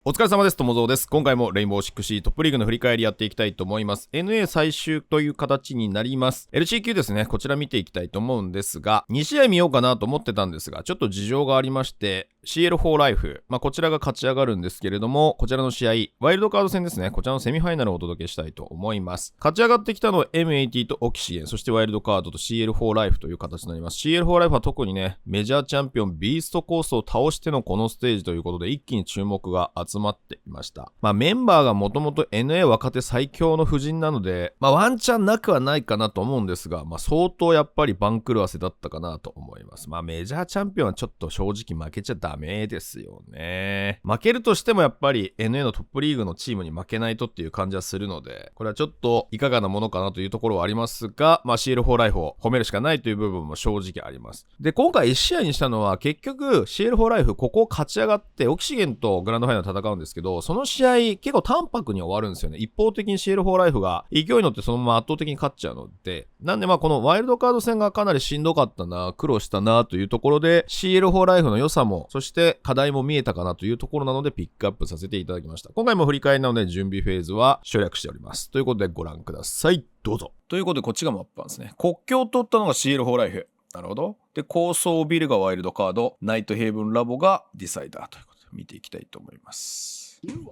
お疲れ様です。ともぞうです。今回もレインボーシックスシージトップリーグの振り返りやっていきたいと思います。NA 最終という形になります。LCQ ですね。こちら見ていきたいと思うんですが、2試合見ようかなと思ってたんですが、ちょっと事情がありまして、CL4 ライフ、こちらが勝ち上がるんですけれども、こちらの試合、ワイルドカード戦ですね。こちらのセミファイナルをお届けしたいと思います。勝ち上がってきたのは M80 とオキシゲン、そしてワイルドカードと CL4 ライフという形になります。CL4 ライフは特にね、メジャーチャンピオンビーストコースを倒してのこのステージということで、一気に注目が集まっていました。メンバーがもともと NA 若手最強の布陣なので、ワンチャンなくはないかなと思うんですが、相当やっぱり番狂わせだったかなと思います。メジャーチャンピオンはちょっと正直負けちゃダメですよね。負けるとしてもやっぱり NA のトップリーグのチームに負けないとっていう感じはするので、これはちょっといかがなものかなというところはありますが、CL4 ライフを褒めるしかないという部分も正直あります。で、今回1試合にしたのは結局 CL4 ライフここを勝ち上がってオキシゲンとグランドファイナル戦うんですけど、その試合結構淡白に終わるんですよね。一方的に CL4 ライフが勢いに乗ってそのまま圧倒的に勝っちゃうので、なんでこのワイルドカード戦がかなりしんどかったな、苦労したなというところで CL4 ライフの良さも、そして課題も見えたかなというところなのでピックアップさせていただきました。今回も振り返りなので準備フェーズは省略しております。ということでご覧ください。どうぞ。ということでこっちがマップなんですね。国境を取ったのが CL4 ライフ。なるほど。で、高層ビルがワイルドカード、ナイトヘイブンラボがディサイダーということで見ていきたいと思います。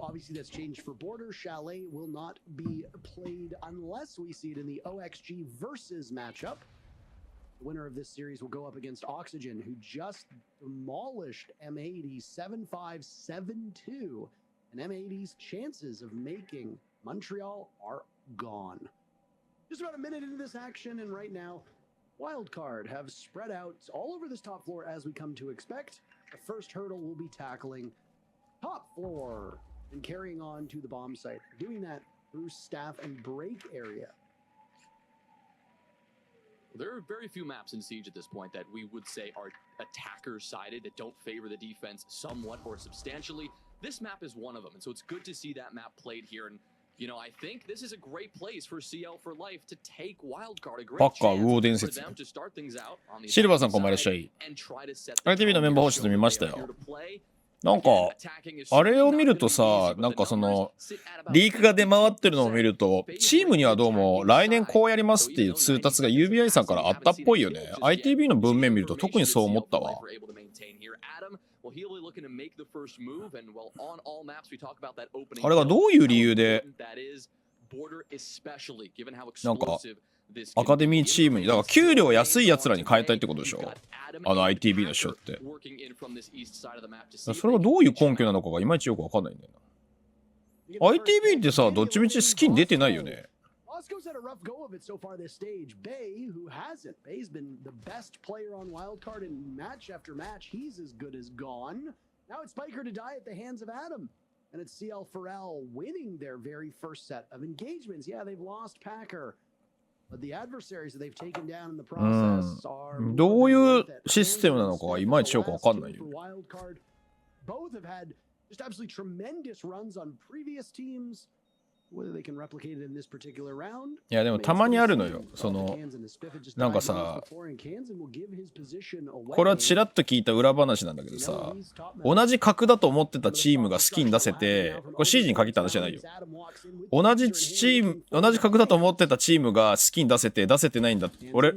Obviously, that's changed for Border. Chalet will not be played unless we see it in the OXG versus matchup. The winner of this series will go up against Oxygen, who just demolished M80 7-5-7-2. And M80's chances of making Montreal are gone. Just about a minute into this action, and right now, Wildcard have spread out all over this top floor as we come to expect. The first hurdle will be tackling top floor and carrying on to the bomb site, doing that through staff and break area. There are very few maps in Siege at this point that we would say are attacker-sided, that don't favor the defense somewhat or substantially. This map is one of them, and so it's good to see that map played here. And I think this is a great place for CL for Life to take Wildcard, a great chance for them to start things out on the シルバーさんこんばんいらっしゃい。ITV のメンバー報酬見ましたよ。なんかあれを見るとさ、なんかそのリークが出回ってるのを見ると、チームにはどうも来年こうやりますっていう通達が UBI さんからあったっぽいよね。 ITV の文面見ると特にそう思ったわ。あれがどういう理由でなんかアカデミーチームに、だから給料安いやつらに変えたいってことでしょ、ITV の人って。それがどういう根拠なのかがいまいちよくわかんないんだよな。 ITV ってさ、どっちみちスキン出てないよね。Osco's had a rough go of it so far this stage. Bay, who hasn't. Bay's been the best player on Wildcard in match after match. He's as good as gone. Now it's Spiker to die at the hands of Adam. And it's CL4L winning their very first set of engagements. Yeah, they've lost Packer. But the adversaries that they've taken down in the process are... どういうシステムなのかがいまいちよくわかんないよ。Both have had just absolutely tremendous runs on previous teams. いやでもたまにあるのよ。そのなんかさ、これはちらっと聞いた裏話なんだけどさ、同じ格だと思ってたチームが好きに出せて、これシージに限った話じゃないよ。同じ格だと思ってたチームが好きに出せて、出せてないんだ、う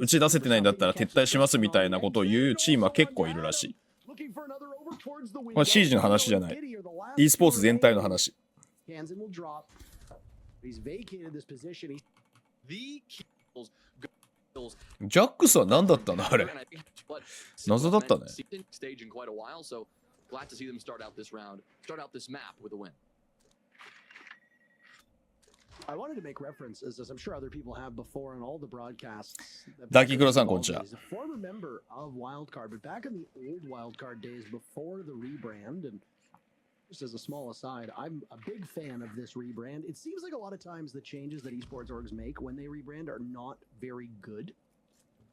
ち出せてないんだったら撤退しますみたいなことを言うチームは結構いるらしい。これシージの話じゃない。e スポーツ全体の話。ジャックスは何だったのあれ。謎だったね。ダキクロさんこんにちは。Just as a small aside, I'm a big fan of this rebrand. It seems like a lot of times the changes that esports orgs make when they rebrand are not very good.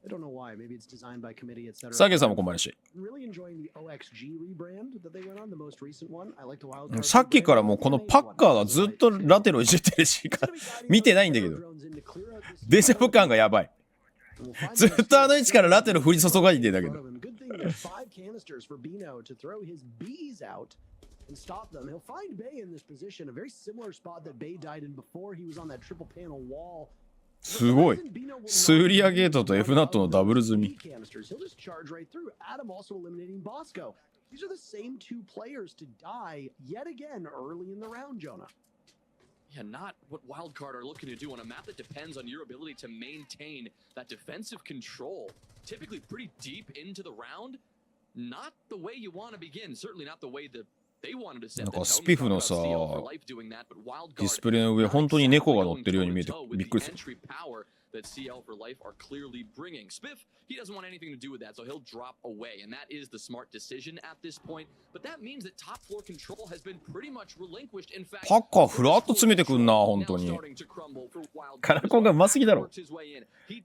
I don't know why. Maybe it's designed by committee, etc. サゲさんもこんばんはし。 Really enjoying the OXG rebrand that they went on, the most recent one. I like the Wildcard. さっきからもうこのパッカーがずっとラテロいじってるしか見てないんだけど、デジャブ感がやばい。ずっとあの位置からラテロ降り注がいてんだけど。and stop them. He'll find Bay in this position, a very similar spot that Bay died in before. He was on that triple panel wall. すごい。スーリアゲートと F ナットのダブル積み。 He'll just charge right through. Adam also eliminating Bosco. These are the same two players to die yet again early in the round, Jonah. Yeah, not what Wildcard are looking to do on a map that depends on your ability to maintain that defensive control. Typically pretty deep into the round. Not the way you want to begin. Certainly not the way that they wanted to set the tone. スピフのさ、ディスプレイの上本当に猫が乗ってるように見えてびっくりする。That CL for Life are clearly bringing. Spiff, he doesn't want anything to do with that, so he'll drop away, and that is the smart decision at this point. But that means that top floor control has been pretty much relinquished. In fact, パッカーフラッと詰めてくんな、本当に。カラコンがうますぎだろ。い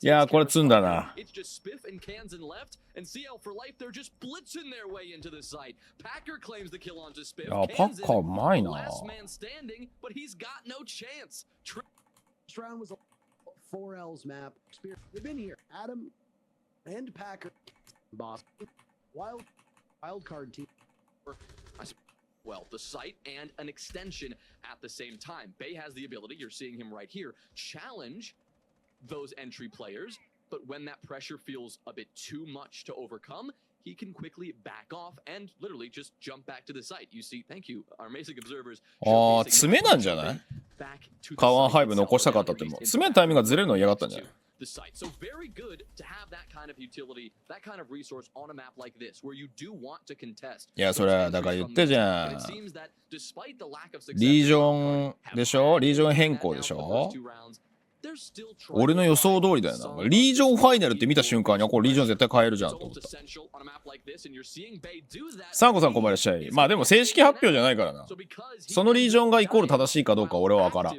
やー、これ積んだな。It's just Spiff and Kansan left, and CL for Life, they're just blitzing their way into the site. Packer claims the kill onto Spiff. いや、パッカーうまいな。 Last man standing, but he's got no chance. This round was a 4L's map. They've been here. Adam and Packer. Boss. Wildcard team. Well, the site and an extension at the same time. Bay has the ability, you're seeing him right here, challenge those entry players, but when that pressure feels a bit too much to overcome, he can quickly back off and literally just jump back to the site. You see, thank you, our amazing observers. ああ、爪なんじゃない？カワンハイブ残したかったっても。爪のタイミングがずれるの嫌がったんじゃない？ The site. So very good to have that kind of utility, that kind of resource on a map like this, where you do want to contest. いや、それはだから言ってじゃん。リージョンでしょ？リージョン変更でしょ？俺の予想通りだよな。リージョンファイナルって見た瞬間に、これリージョン絶対変えるじゃんと思った。サンコさんこんばんいらっしゃい。まあでも正式発表じゃないからな。そのリージョンがイコール正しいかどうか俺は分からん。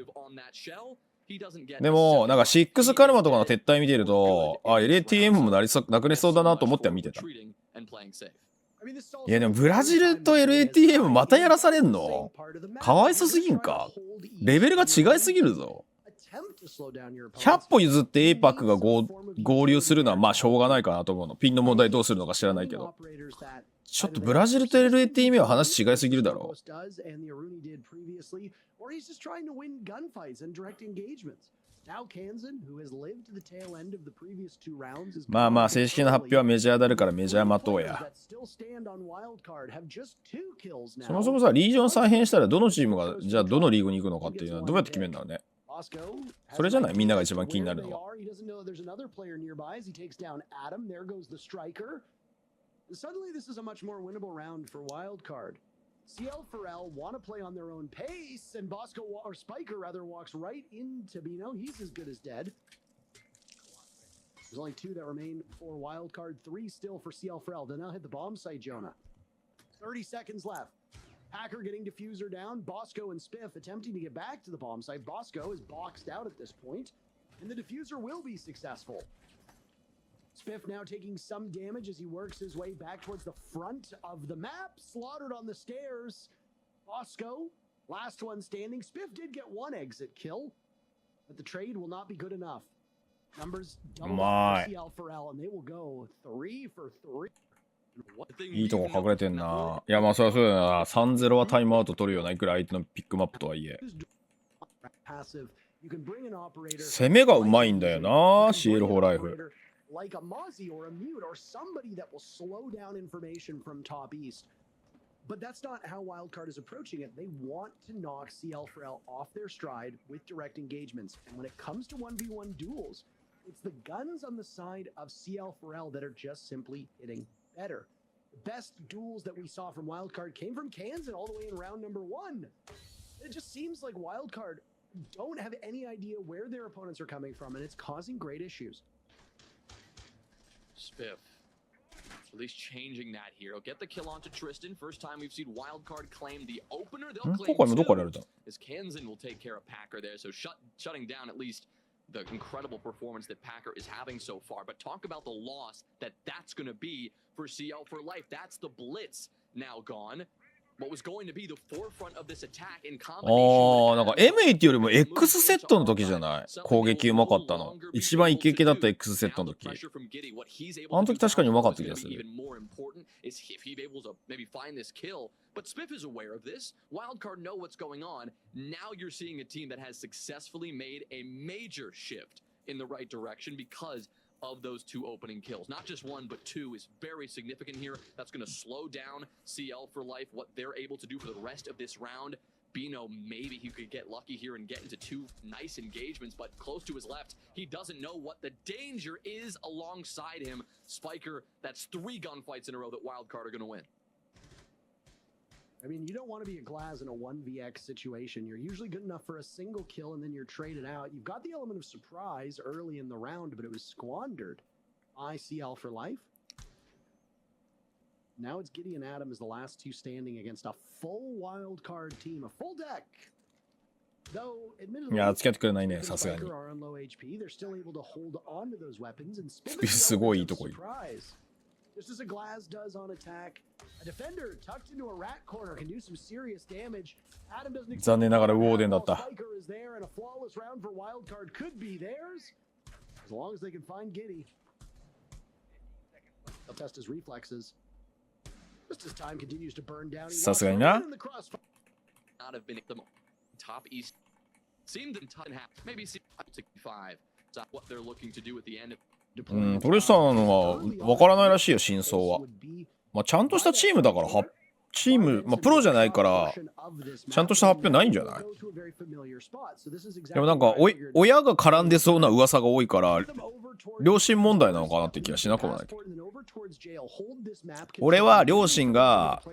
でも、なんか6カルマとかの撤退見てると、あ、LATM もなくなりそうだなと思っては見てた。いやでもブラジルと LATM またやらされんの？かわいそすぎんか？レベルが違いすぎるぞ。100歩譲って APAC が合流するのはまあしょうがないかなと思うの。ピンの問題どうするのか知らないけど。ちょっとブラジルと LATM は話違いすぎるだろ。まあまあ正式な発表はメジャーだるからメジャー待とうや。そもそもさ、リージョン再編したらどのチームがじゃあどのリーグに行くのかっていうのはどうやって決めるんだろうね。それじゃないみんなが一番気になるのは。Suddenly, this is a much more winnable round for Wildcard. CL4L want to play on their own pace, and Bosco or Spiker rather walks right into Bino. He's as good as dead. There's only two that remain for Wildcard, three still for CL4L. They'll now hit the bomb site, Jonah. 30 seconds left. Packer getting diffuser down. Bosco and Spiff attempting to get back to the bomb site. Bosco is boxed out at this point, and the diffuser will be successful. Spiff now taking some damage as he works his way back towards the front of the map. Slaughtered on the stairs. Bosco, last one standing. Spiff did get one exit kill, but the trade will not be good enough. Numbers double up for CL4L, and they will go 3 for 3. いいとこ隠れてんな。いやまあそりゃそうだよな。3-0 はタイムアウト取るような、いくら相手のピックマップとはいえ。攻めがうまいんだよな、CL4 ライフ。Like a Mozzie or a Mute or somebody that will slow down information from top east. But that's not how Wildcard is approaching it. They want to knock CL4L off their stride with direct engagements. And when it comes to 1v1 duels, it's the guns on the side of CL4L that are just simply hitting better. The best duels that we saw from Wildcard came from Kansan all the way in round number 1. It just seems like Wildcard don't have any idea where their opponents are coming from, and it's causing great issues. Spiff, at least changing that here. He'll get the kill onto Tristan. First time we've seen Wildcard claim the opener. They'll claim two, as Kansan will take care of Packer there. So shutting down at least the incredible performance that Packer is having so far. But talk about the loss that's going to be for CL for Life. That's the blitz now gone. what was going to be the forefront of this attack in あ combination ー、なんか M8 よりも X セットの時じゃない攻撃うまかったの。一番イケイケだった X セットの時。あの時確かにうまかった気がする。But Spiff is aware of this. Wildcard know what's going on. Now you're seeing a team that has successfully made a major shift in the right direction because of those two opening kills. Not just one, but two is very significant here. That's going to slow down CL for life, what they're able to do for the rest of this round. Bino, maybe he could get lucky here and get into two nice engagements, but close to his left, he doesn't know what the danger is alongside him. Spiker, that's 3 gunfights in a row that Wildcard are going to win. I mean, you don't want to be a Glaz in a 1vx situation. You're usually good enough for a single kill and then you're traded out. You've got the element of surprise early in the round, but it was squandered. ICL for life. Now it's Gideon Adam as the last two standing against a full wildcard team, a full deck. Though, admittedly, いや、付き合ってくれないね、さすがに。 are on low HP, they're still able to hold on to those weapons and すごいいいとこいる。 Just as a Glaz does on attack, a defender tucked into a rat corner can do some serious damage. Adam doesn't 残念ながらウォーデンだった。 Spiker is there and a flawless round for Wildcard could be theirs as long as they can find Giddy. They'll test his reflexes. Just as time continues to burn down. さすがにな。 Not have been at the top east. Seemed in top half, maybe 65. That's what they're looking to do at the end. トリスタンは分からないらしいよ、真相は。まあ、ちゃんとしたチームだから、チーム、まあ、プロじゃないから、ちゃんとした発表ないんじゃない？でもなんか親が絡んでそうな噂が多いから、良心問題なのかなって気がしなくもないけど。俺は両親が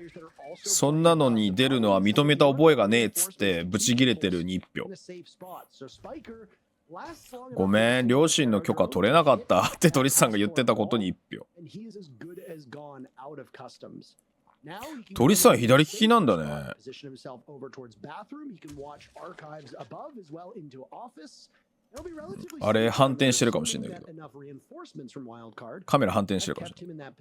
そんなのに出るのは認めた覚えがねえっつってブチギレてるに1票。ごめん、両親の許可取れなかったってトリスさんが言ってたことに1票。トリスさん左利きなんだね。あれ反転してるかもしれないけど。カメラ反転してるかもしれない。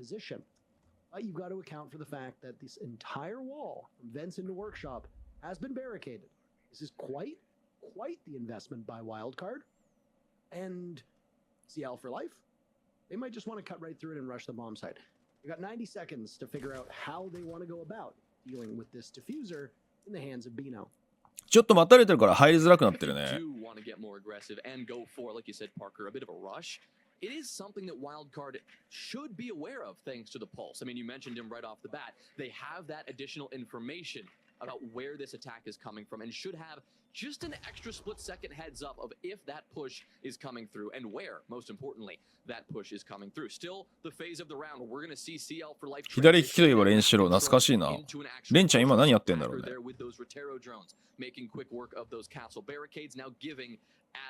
You've got to account for the fact that this entire wall from vents into workshop has been barricaded. This is quite the investment by Wildcard. And CL for life, they might just want to cut right through it and rush the bomb site. We've got 90 seconds to figure out how they want to go about dealing with this diffuser in the hands of Bino. ちょっと待たれてるから入りづらくなってるね。It is something that Wildcard should be aware of thanks to the pulse. I mean, you mentioned him right off the bat. They have that additional information about where this attack is coming from and should have just an extra split-second heads up of if that push is coming through and where, most importantly, that push is coming through. Still, the phase of the round where we're going to see CL for life. 左利きといえばレンシロー、懐かしいな。レンちゃん今何やってんだろうね。Making quick work of those castle barricades, now giving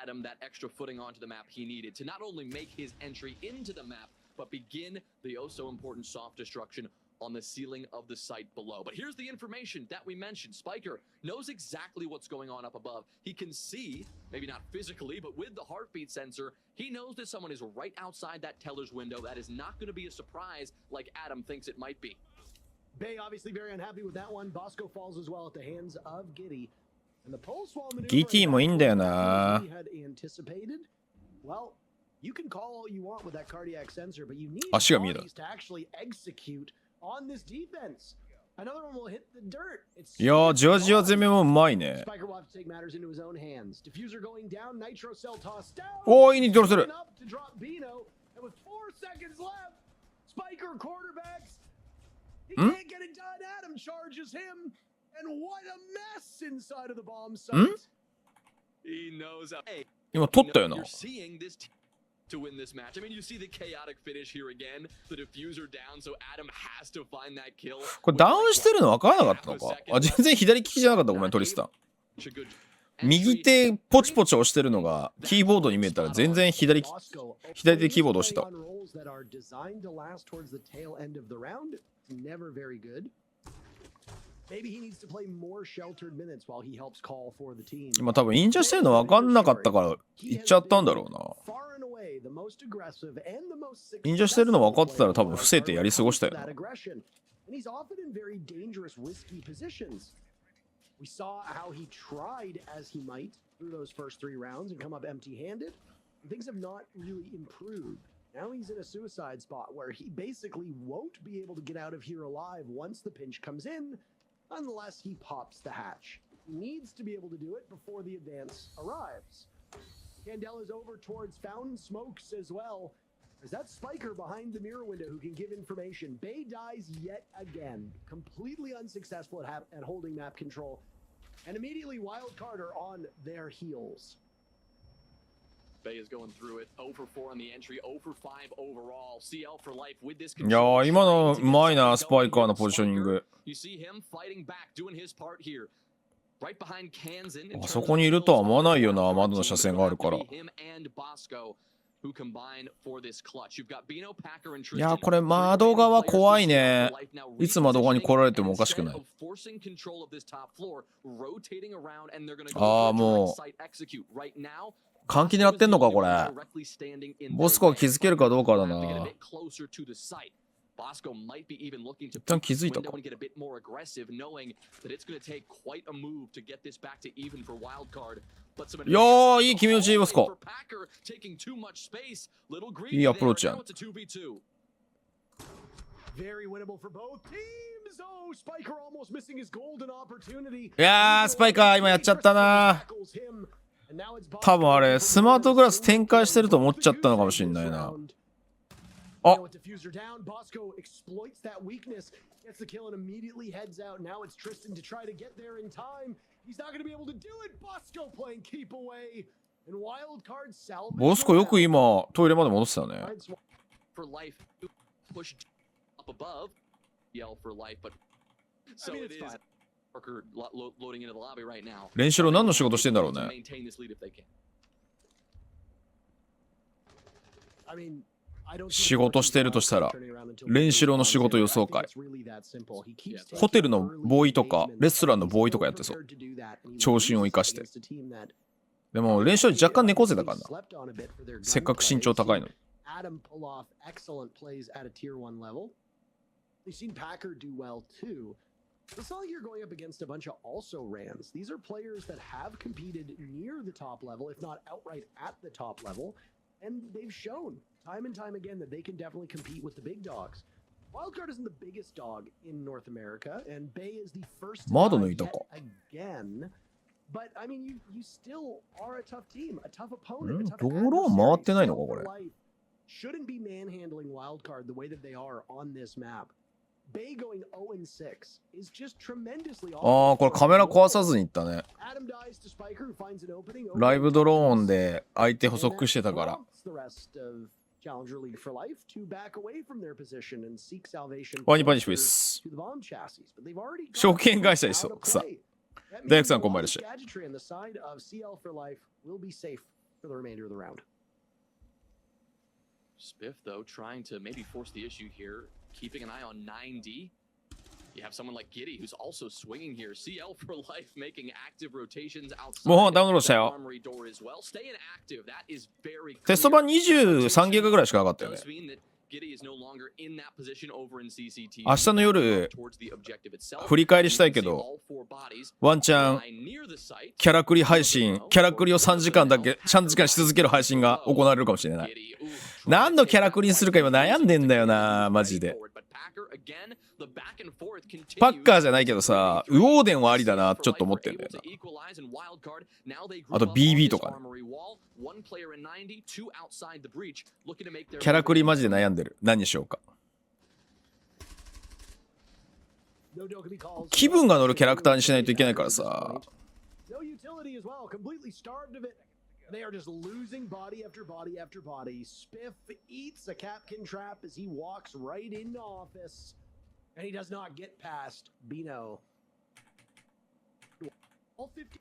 Adam that extra footing onto the map he needed to not only make his entry into the map, but begin the oh so important soft destruction on the ceiling of the site below. But here's the information that we mentioned. Spiker knows exactly what's going on up above. He can see, maybe not physically, but with the heartbeat sensor, he knows that someone is right outside that teller's window. That is not going to be a surprise like Adam thinks it might be. Bay obviously very unhappy with that one. Bosco falls as well at the hands of Giddy. And the pulse wall maneuver GT もいいんだよな。 Well, you can call all you want with that cardiac sensor, but you need bodies to actually execute on this defense. Another one will hit the dirt. いやー、じわじわ攻めもうまいね。Spiker will have to take matters into his own hands. Diffuser going down, nitro cell toss down. おー、いいにドロする。To drop Bino, and with 4 seconds left, Spiker quarterbacks. He can't get it done. Adam charges him, and what a mess inside of the bomb site. He knows how. 今取ったよな。 You're seeing this to win this match. I mean, you see the chaotic finish here again. The diffuser down, so Adam has to find that kill. これダウンしてるの分からなかったのか。あ、全然左利きじゃなかった。ごめん、トリスタン。右手ポチポチ押してるのがキーボードに見えたら全然左手でキーボード押してた。今多分インジャしてるの分かんなかったから言っちゃったんだろうな。インジャしてるの分かってたら多分伏せてやり過ごしたよな。and he's often in very dangerous, risky positions. We saw how he tried as he might through those first 3 rounds and come up empty-handed. Things have not really improved. Now he's in a suicide spot where he basically won't be able to get out of here alive once the pinch comes in, unless he pops the hatch. He needs to be able to do it before the advance arrives. Candela's over towards Fountain Smokes as well. There's that spiker behind the mirror window who can give information. Bay dies yet again, completely unsuccessful at holding map control. And immediately Wildcard are on their heels. Bay is going through it. 0 for 4 on the entry, 0 for 5 overall. CL for life with this いやー、今のうまいな、スパイカーのポジショニング。You see him fighting back, doing his part here. Right behind Kansan. あそこにいるとは思わないよな、窓の車線があるから。いやー、これ窓側怖いね。いつ窓側に来られてもおかしくない。ああ、もう換気狙ってんのかこれ。ボスコが気づけるかどうかだな。一旦気づいたか。いやー、いい決め打ち、ボスコ。いいアプローチやん。いやー、スパイカー今やっちゃったな。多分あれスマートグラス展開してると思っちゃったのかもしれないな。あ、ボスコよく今トイレまで戻ってたよね。練習の何の仕事してんだろうね。仕事してるとしたら練習の仕事予想会、ホテルのボーイとかレストランのボーイとかやってそう。長身を生かして。でも練習若干猫背だからな、せっかく身長高いのに。It's not like you're going up against a bunch of also Rams. These are players that have competed near the top level, if not outright at the top level, and they've shown time and time again that they can definitely compete with the big dogs. Wildcard isn't the biggest dog in North America, and Bay is the first again. But I mean, you still are a tough team, a tough opponent, a tough adversary. Shouldn't be manhandling Wildcard the way that they are on this map. Bay going 0-6 is just tremendously awesome. ああ、これカメラ壊さずにいったね。ライブドローンで相手補足してたから。ワニパニシフィス。証券会社にそう。さあ、大学さんこんばんは。Spiff, though, trying to maybe force the issue here, keeping an eye on 9D. You have someone like Giddy who's also swinging here. CL for life making active rotations outside. もうダウンロードしたよ。テスト版23ギガぐらいしかなかったよね。明日の夜振り返りしたいけど、ワンチャンキャラクリ配信、キャラクリを3時間し続ける配信が行われるかもしれない。何のキャラクリにするか今悩んでんだよな、マジで。パッカーじゃないけどさ、ウォーデンはありだなちょっと思ってんだよな。あと BB とかね。キャラクリマジで悩んでる。何にしようか。気分が乗るキャラクターにしないといけないからさ。They are just losing body after body after body. Spiff eats a Capkin trap as he walks right into office, and he does not get past Bino. All 50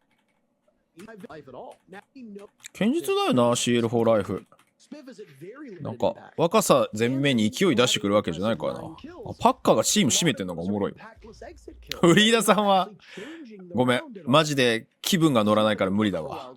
life at all. Now he knows. 堅実だよな CL4 ライフ。なんか若さ全面に勢い出してくるわけじゃないからな。パッカーがチーム締めてんのがおもろい。フリーダさんはごめん、マジで気分が乗らないから無理だわ。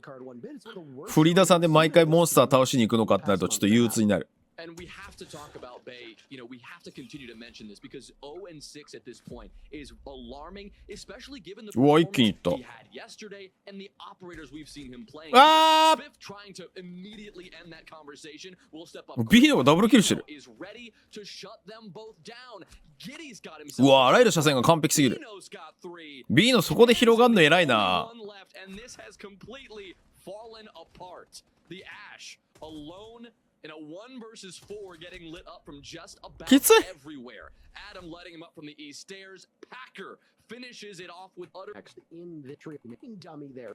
フリーダさんで毎回モンスター倒しに行くのかってなるとちょっと憂鬱になる。And we have to talk about Bay. You know, we have to continue to mention this because 0-6 at this point is alarming, especially given the performance he had yesterday and the operators we've seen him playing. Smith trying to immediately end that conversation. We'll step up. B のダブルキルしてる。Is ready to shut them both down. Giddy's got う himself. わ、あらゆる車線が完璧すぎる。Bino's got 3. B のそこで広がんの偉いな。 One left, and this has completely fallen apart. The Ash alone. In a 1 versus 4 getting lit up from just about everywhere. Adam letting him up from the east stairs. Packer finishes it off with utter in the tree dummy there.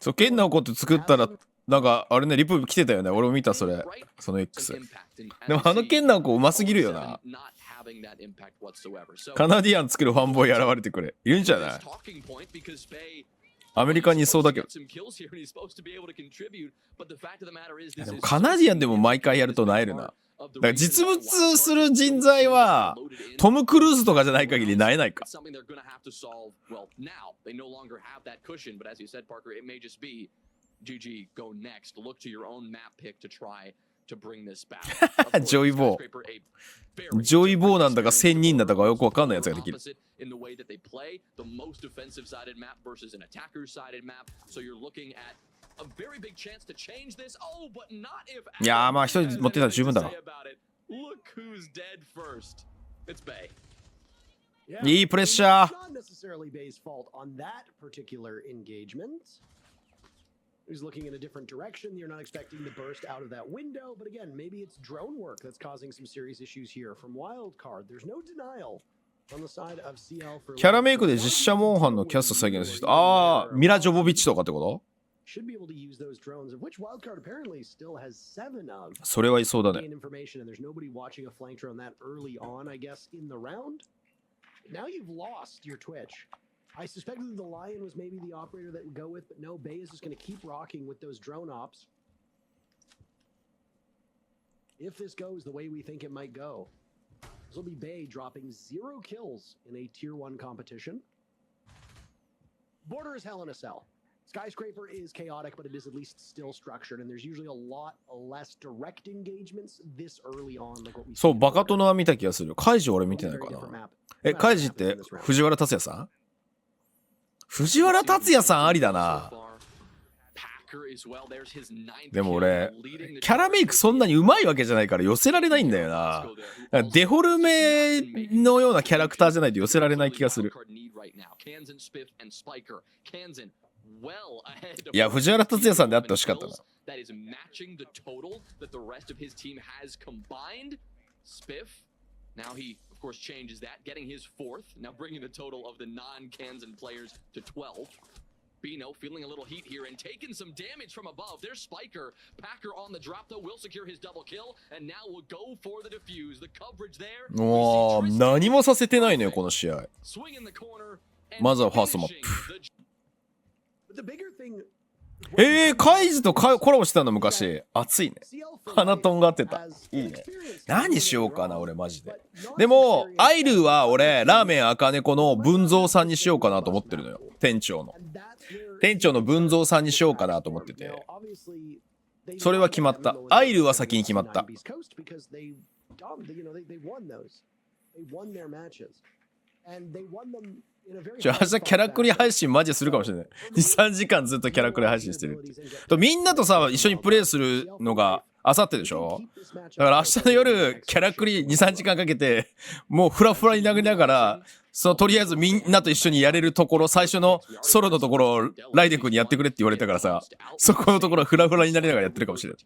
そう、ケンナオコって作ったら、なんかあれね、リプ来てたよね。俺も見たそれ。その X。でもあのケンナオコうますぎるよな。カナディアン作るファンボーイ現れてくれ。いるんじゃない？アメリカにいそうだけど。でもカナディアンでも毎回やるとなえるな。だから実物する人材はトム・クルーズとかじゃない限りなえないか。ジョイボー。ジョイボーなんだか1000人だったかよくわかんないやつができる。いやーまあ一人持ってたら十分だな。いいプレッシャー。He's looking in a different direction. You're not expecting to burst out of that window, but again, maybe it's drone work that's causing some serious issues here from Wildcard. There's no denial on the side of CL for キャラメイクで実写モンハンのキャスト再現する人。ああ、ミラ・ジョボビッチとかってこと？ should be able to use those drones, of which Wildcard apparently still has 7 of. それはいそうだね。Information, and there's nobody watching a flank drone that early on, I guess, in the round. Now you've lost your Twitch.I suspected the Lion was maybe the operator that would go with, but no, Bay is just going to keep rocking with those drone ops. If this goes the way we think it might go, this will be Bay dropping 0 kills in a tier 1 competition. Border is hell in a cell. Skyscraper is chaotic, but it is at least still structured, and there's usually a lot less direct engagements this early on, like what we see. そう、バカ殿は見た気がする。カイジ俺見てないかな。え、カイジって藤原竜也さん？藤原竜也さんありだな。でも俺キャラメイクそんなにうまいわけじゃないから寄せられないんだよな。デフォルメのようなキャラクターじゃないと寄せられない気がする。いや藤原竜也さんであってほしかったな。Now he, of course, changes that, getting his 4th, now bringing the total of the non-Kansan players to 12. Bino feeling a little heat here and taking some damage from above. There's Spiker. Packer on the drop, though, will secure his double kill, and now will go for the defuse. The coverage there. もう何もさせてないのよこの試合。まずはファーストマップ。カイジとコラボしてたの昔。熱いね。鼻とんがってた。いいね。何しようかな俺マジで。でもアイルは俺ラーメン赤猫の文蔵さんにしようかなと思ってるのよ。店長の文蔵さんにしようかなと思ってて。それは決まった。アイルは先に決まった。明日キャラクリ配信マジでするかもしれない。2、3時間ずっとキャラクリ配信してるってみんなとさ一緒にプレイするのがあさってでしょ。だから明日の夜キャラクリ2、3時間かけてもうフラフラになりながらとりあえずみんなと一緒にやれるところ最初のソロのところをライデ君にやってくれって言われたからさそこのところフラフラになりながらやってるかもしれない。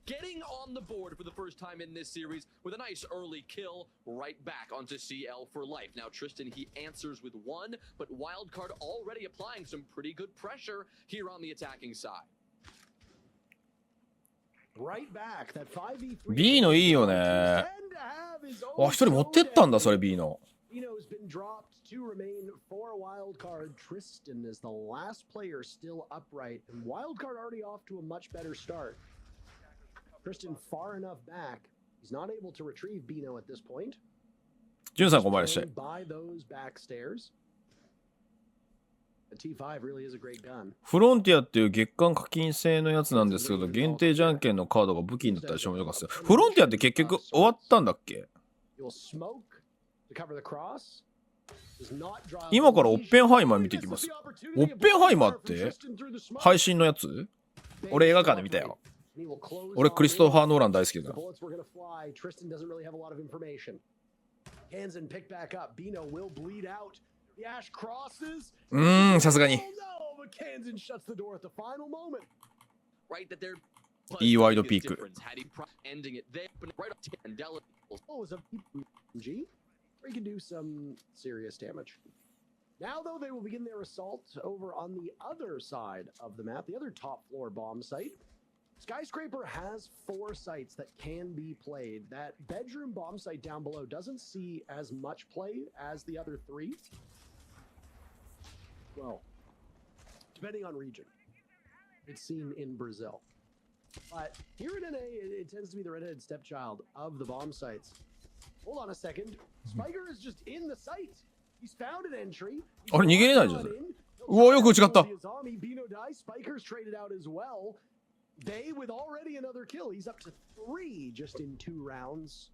Getting on the board for the first time in this series with a nice early kill right back onto CL for life. Now Tristan, he answers with 1, but Wildcard already applying some pretty good pressure here on the attacking side. B のいいよね。あ、一人持ってったんだそれ B の。To remain for Wildcard, Tristan is the last player still upright, and Wildcard already off to a much better start. Tristan far enough back, he's not able to retrieve Bino at this point. ジュンさんこんばんは。 By those back stairs. フロンティアっていう月間課金制のやつなんですけど、限定じゃんけんのカードが武器になったりしてもよかったですよ。フロンティアって結局終わったんだっけ？今からオッペンハイマー見ていきます。オッペンハイマーって配信のやつ？俺映画館で見たよ。俺クリストファー・ノーラン大好きだ。さすがにいいワイドピーク。Now, though, they will begin their assault over on the other side of the map, the other top floor bomb site. Skyscraper has 4 sites that can be played. That bedroom bomb site down below doesn't see as much play as the other 3. Well, depending on region, it's seen in Brazil. But here in NA, it tends to be the redheaded stepchild of the bomb sites. Hold on a second. Spiker is just in the site. He's found an entry. あれ逃げれないじゃん。うわ、よく打ち勝った。Spiker's traded out as well. They with already another kill. He's up to 3 just in 2 rounds,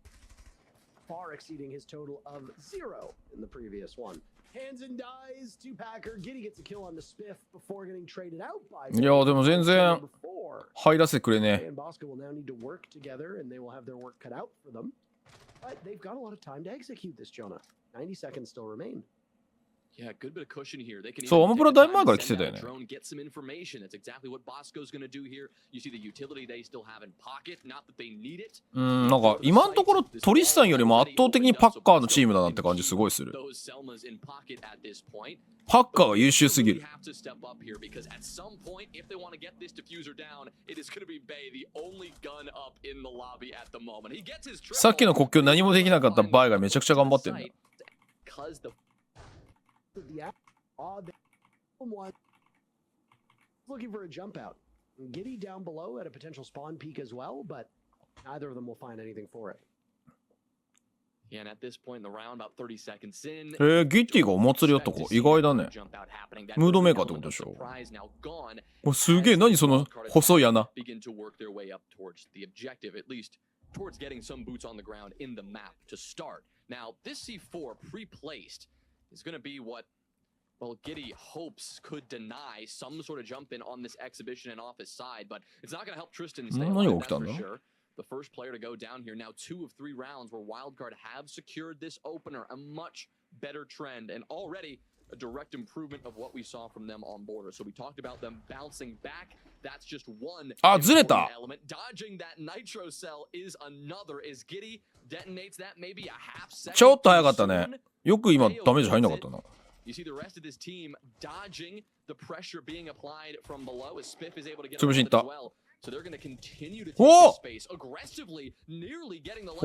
far exceeding his total of 0 in the previous one. Hansen dies, 2-packer. Giddy gets a kill on the Spiff before getting traded out by. いやでも全然入らせてくれね。And Bosco will now need to work together, and they will have their work cut out for them. But they've got a lot of time to execute this, Jonah. 90 seconds still remain. Yeah, good bit of cushion here. They can そう、アマプラだいぶ前から来てたよね。get some information. That's exactly what Bosco's going to do here. You see the utility they still have in pocket. Not that they need it. なんか今のところトリスタンよりも圧倒的にパッカーのチームだなって感じすごいする。パッカーが優秀すぎる。さっきの国境何もできなかったバイがめちゃくちゃ頑張ってるんだ。Looking for a jump out. Giddy down below at a potential spawn peak as well, but neither of them will find anything for it. Yeah, and at this point in the round, about 30 seconds in. ギッティがお祭り男意外だね。ムードメーカーってことでしょ。これすげえ、何その細い穴。Begin to work their way up towards the objective, at least towards getting some boots on the ground in the map to start. Now, this C4 pre-placed is going to be what, well, Giddy hopes could deny some sort of jump in on this exhibition and off his side, but it's not going to help Tristan stay alive, that's for sure. The first player to go down here. Now 2 of 3 rounds where Wildcard have secured this opener. A much better trend and already a direct improvement of what we saw from them on border. So we talked about them bouncing back. That's just one element. Dodging that nitro cell is another. As Giddy detonates that maybe a half second. ちょっと早かったね。よく今ダメージ入んなかったな。You see the rest of this team dodging the pressure being applied from below as Spiff is able to get潰しに行った。as well. So they're going to continue to take this space aggressively, nearly getting the light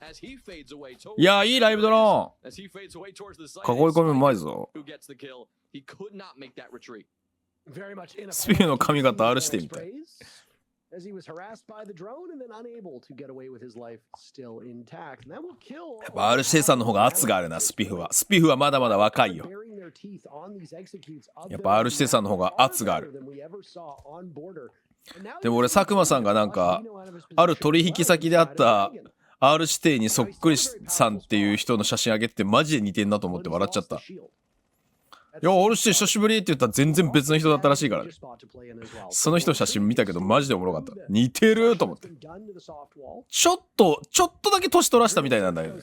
as he fades away. いや、いいライブだな。 As he fades away towards the side. 囲い込みうまいぞ。 Who gets the kill? He could not make that retreat. スピーの髪型 R してみたい。As he was harassed by the drone and then unable to get away with his life still intact. That will kill. やっぱ R 指定さんの方が圧があるな、スピフは。スピフはまだまだ若いよ。やっぱ R 指定さんの方が圧がある。でも俺佐久間さんがなんかある取引先であった R 指定にそっくりさんっていう人の写真あげてマジで似てんなと思って笑っちゃった。いや、R 指定久しぶりって言ったら全然別の人だったらしいからね。その人の写真見たけどマジでおもろかった。似てると思って。ちょっとだけ年取らしたみたいなんだよね。へ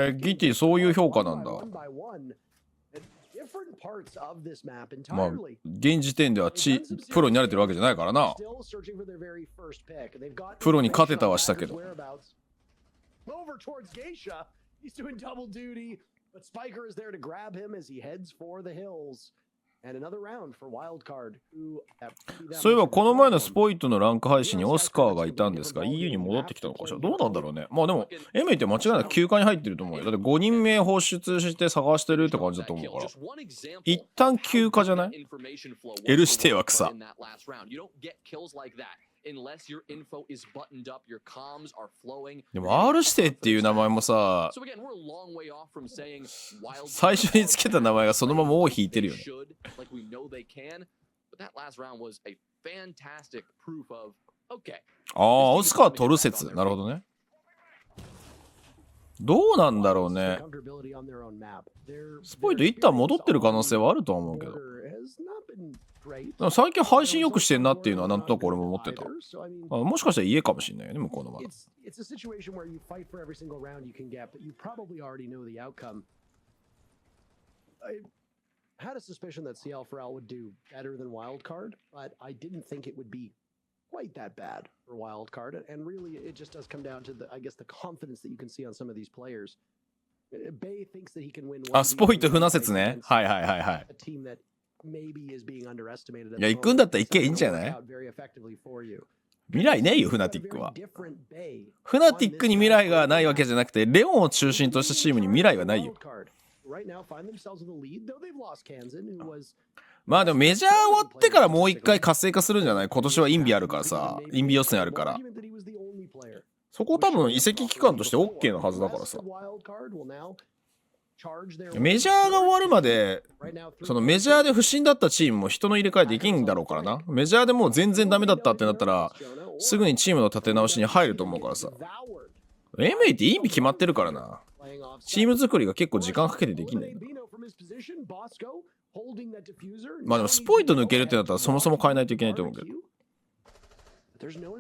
え、ギティそういう評価なんだ。まあ、現時点ではプロに慣れてるわけじゃないからな。プロに勝てたはしたけど。そういえばこの前のスポイトのランク配信にオスカーがいたんですが EU に戻ってきたのかしら。どうなんだろうね。まあでも MA って間違いなく休暇に入ってると思うよ。だって5人目放出して探してるって感じだと思うから一旦休暇じゃない？ L 指定は草。unless your info is buttoned up, your comms are flowing. でも R 指定っていう名前もさ、 So again, we're a long way off from saying wild 最初につけた名前がそのまま尾を引いてるよね。 should, like we know they can, but that last round was a fantastic proof of okay. ああ、オスカー取る説。なるほどね。どうなんだろうね。スポイト一旦戻ってる可能性はあるとは思うけど。でも最近配信よくしてんなっていうのはなんとなく俺も思ってた。もしかしたら家かもしれないよね、向こうのまだ。I had a suspicion that CL4L would do better than Wildcard, but I didn't think it would be quite that bad for Wildcard. And really, it just does come down to the, I guess, the confidence that you can see on some of these players. Bay thinks that he can win. あ、スポイト船説ね。はいはいはいはい。A team that maybe is being underestimated. いや、行くんだったら行けばいいんじゃない？未来ねえよ、フナティックは。フナティックに未来がないわけじゃなくて、レオンを中心としたチームに未来はないよ。まあでもメジャー終わってからもう一回活性化するんじゃない？今年はインビあるからさ、インビ予選あるから。そこ多分移籍期間として OK のはずだからさ。メジャーが終わるまで、そのメジャーで不振だったチームも人の入れ替えできんだろうからな。メジャーでもう全然ダメだったってなったら、すぐにチームの立て直しに入ると思うからさ。MA ってインビ決まってるからな。チーム作りが結構時間かけてできんだよ。まあでもスポイト抜けるってなったらそもそも変えないといけないと思うけど。There's no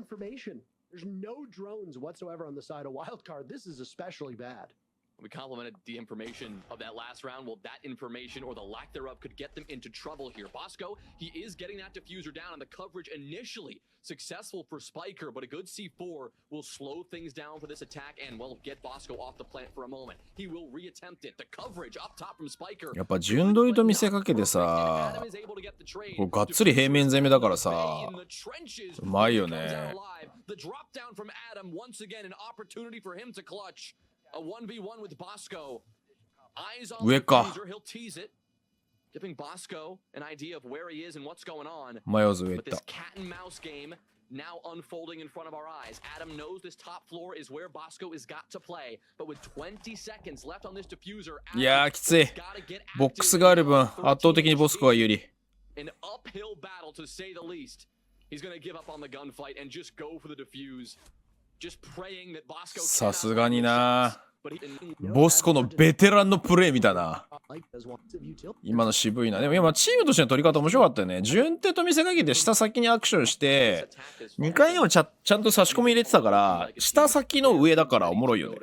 drones whatsoever on the side of Wildcard. This is especially bad. We complimented the information of that last round. Well, that information or the lack thereof could get them into trouble here. Bosco, he is getting that diffuser down, and the coverage initially successful for Spiker, but a good C4 will slow things down for this attack and, well, get Bosco off the plant for a moment. He will reattempt it. The coverage up top from Spiker. やっぱ順取りと見せかけてさ、こうがっつり平面攻めだからさ、うまいよね。The drop down from Adam once again an opportunity for him to clutch. A 1v1 with Bosco. Eyes on the diffuser, he'll tease it, giving Bosco an idea of where he is and what's going on. But this cat and mouse game now unfolding in front of our eyes. Adam knows this top floor is where Bosco has got to play, but with 20 seconds left on this diffuser, いやーきつい。ボックスがある分圧倒的にボスコが有利。An uphill battle to say the least. He's going to give up on the gunfight and just go for the defuse. さすがにな。ボスコのベテランのプレー見たな。今の渋いな。でも今チームとしての取り方面白かったよね。順手と見せかけて下先にアクションして2回目はちゃんと差し込み入れてたから下先の上だからおもろいよね。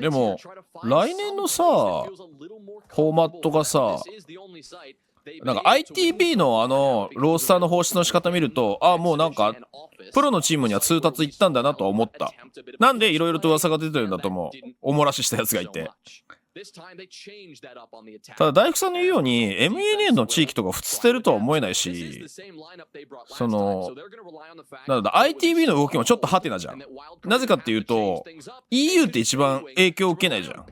でも来年のさフォーマットがさなんか ITB のロースターの放出の仕方見るともうなんかプロのチームには通達いったんだなとは思った。なんでいろいろと噂が出てるんだともおもらししたやつがいて。ただ大福さんの言うように MENA の地域とか普通捨てるとは思えないし、そのなんだ ITB の動きもちょっとハテナじゃん。なぜかっていうと EU って一番影響を受けないじゃん。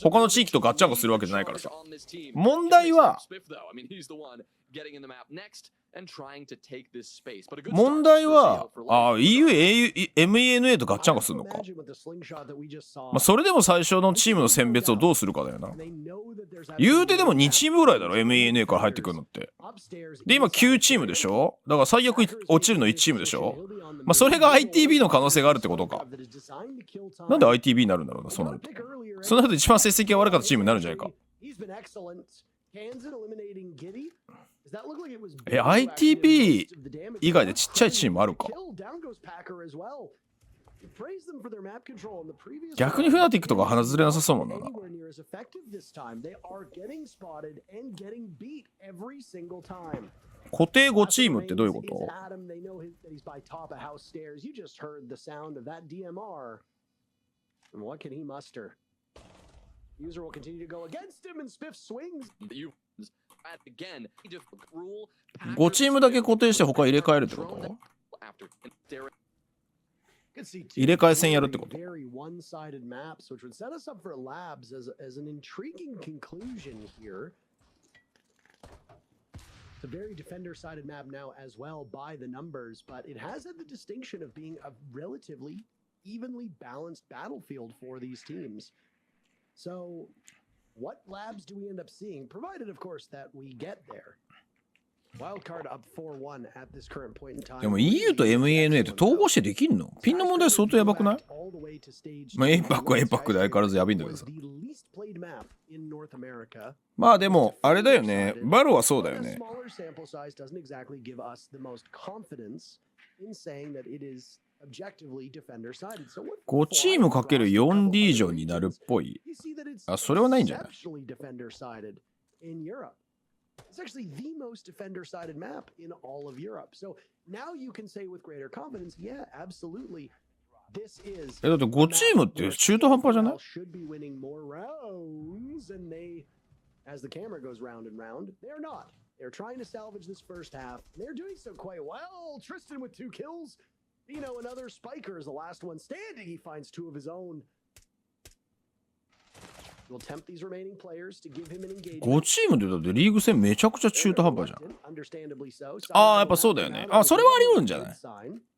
他の地域とガッチャンコするわけじゃないからさ。問題はEU、MENA とガッチャンコするのか。それでも最初のチームの選別をどうするかだよな。言うてでも2チームぐらいだろ MENA から入ってくるのって。で今9チームでしょ。だから最悪落ちるの1チームでしょ。それが ITB の可能性があるってことか。なんで ITB になるんだろうな。そうなると一番成績が悪かったチームになるんじゃないか。ITB 以外でちっちゃいチームあるか。逆にフナティックとか鼻ずれなさそうもんだな。固定5チームってどういうこと？5チームだけ固定して他入れ替えるってこと？入れ替え戦やるってこと？ Very one-sided maps, which would set us up for labs as an intriguing conclusion here. It's a very defender-sided map now as well by the numbers, but it has had the distinction of being a relatively evenly balanced battlefield for these teams. So, what labs do we end up seeing? Provided, of course, that we get there. Wildcard up 4-1 at this current point in time. でも EU と MENA って統合してできんの？ピンの問題相当やばくない？まあ APAC は APAC で相変わらずやばいんだけどさ。まあでもあれだよね。バロはそうだよね。5チームかける 4D 以上になるっぽい。あ、それはないんじゃない？ It's actually the most defender-sided map in all of Europe. So now you can say with greater confidence, yeah, absolutely, this is. だって5チームって中途半端じゃない？ Should be winning more rounds, and they, as the camera goes round and round, they're not. They're trying to salvage this first half. They're doing so quite well. Tristan with 2 kills. Another spiker is the last one standing. He finds 2 of his own. We'll tempt these remaining players to give him an engagement. 5チームでだってリーグ戦めちゃくちゃ中途半端じゃん。ああ、やっぱそうだよね。あ、それはあり得るんじゃない？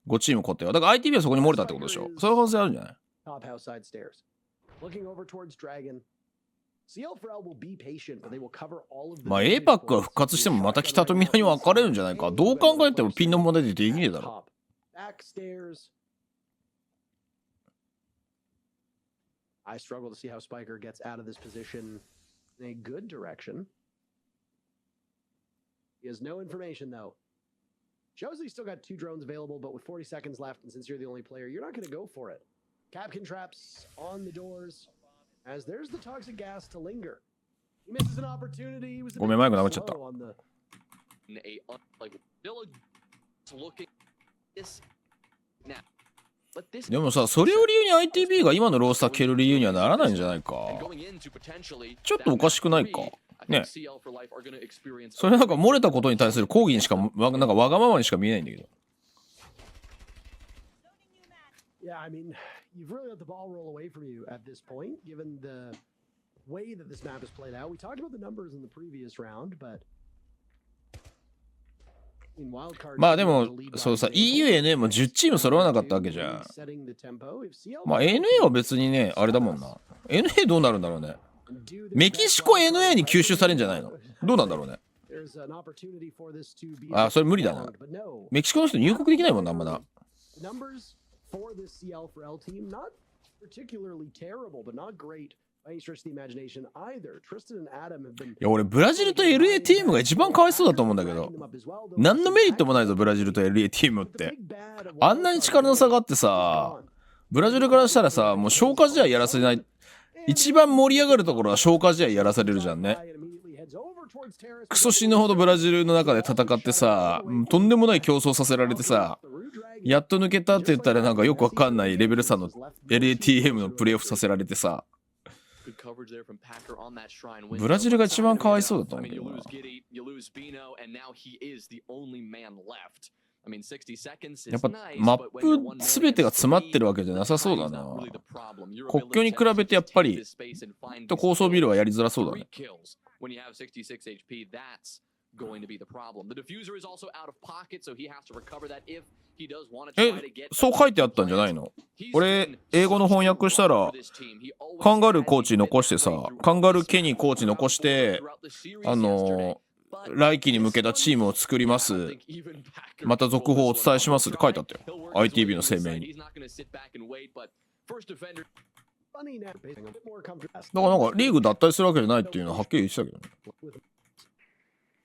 5 チーム固定は。だから ITB はそこに漏れたってことでしょ。そういう可能性あるんじゃない？まあ APAC が復活してもまた北と南に分かれるんじゃないか。どう考えてもピンの問題でできねえだろ。I struggle to see how Spiker gets out of this position in a good direction. He has no information, though. Shows that he's still got 2 drones available, but with 40 seconds left, and since you're the only player, you're not going to go for it. Capkin traps on the doors, as there's the toxic gas to linger. He misses an opportunity. He was a bit slow on the... Now. でもさ、それを理由に ITB が今のロースター蹴る理由にはならないんじゃないか。ちょっとおかしくないか。ね。それなんか漏れたことに対する抗議にしか、なんかわがままにしか見えないんだけど。Yeah, I mean, you've really let the ball roll away from you at this point, given the way that this map is played out. We talked about the numbers in the previous round, butまあでもそうさ EU、NA も10チーム揃わなかったわけじゃん。まあ NA は別にねあれだもんな。NA どうなるんだろうね。メキシコ NA に吸収されるんじゃないの？どうなんだろうね。あ、それ無理だな。メキシコの人入国できないもんなあんまな。いや俺ブラジルと LA チームが一番かわいそうだと思うんだけど、何のメリットもないぞブラジルと LA チームって。あんなに力の差があってさ、ブラジルからしたらさもう消化試合やらせない。一番盛り上がるところは消化試合やらされるじゃんね。クソ死ぬほどブラジルの中で戦ってさ、とんでもない競争させられてさ、やっと抜けたって言ったらなんかよくわかんないレベル差の LATM のプレーオフさせられてさ、ブラジルが一番かわいそうだと思うんだよな。やっぱマップ全てが詰まってるわけじゃなさそうだな。国境に比べてやっぱり高層ビルはやりづらそうだね。そう書いてあったんじゃないの？俺英語の翻訳したらカンガルーコーチ残してさ、カンガルーケニーコーチ残して来季に向けたチームを作ります、また続報をお伝えしますって書いてあったよ ITB の声明に。だからなんかリーグ脱退するわけじゃないっていうのははっきり言ってたけどね。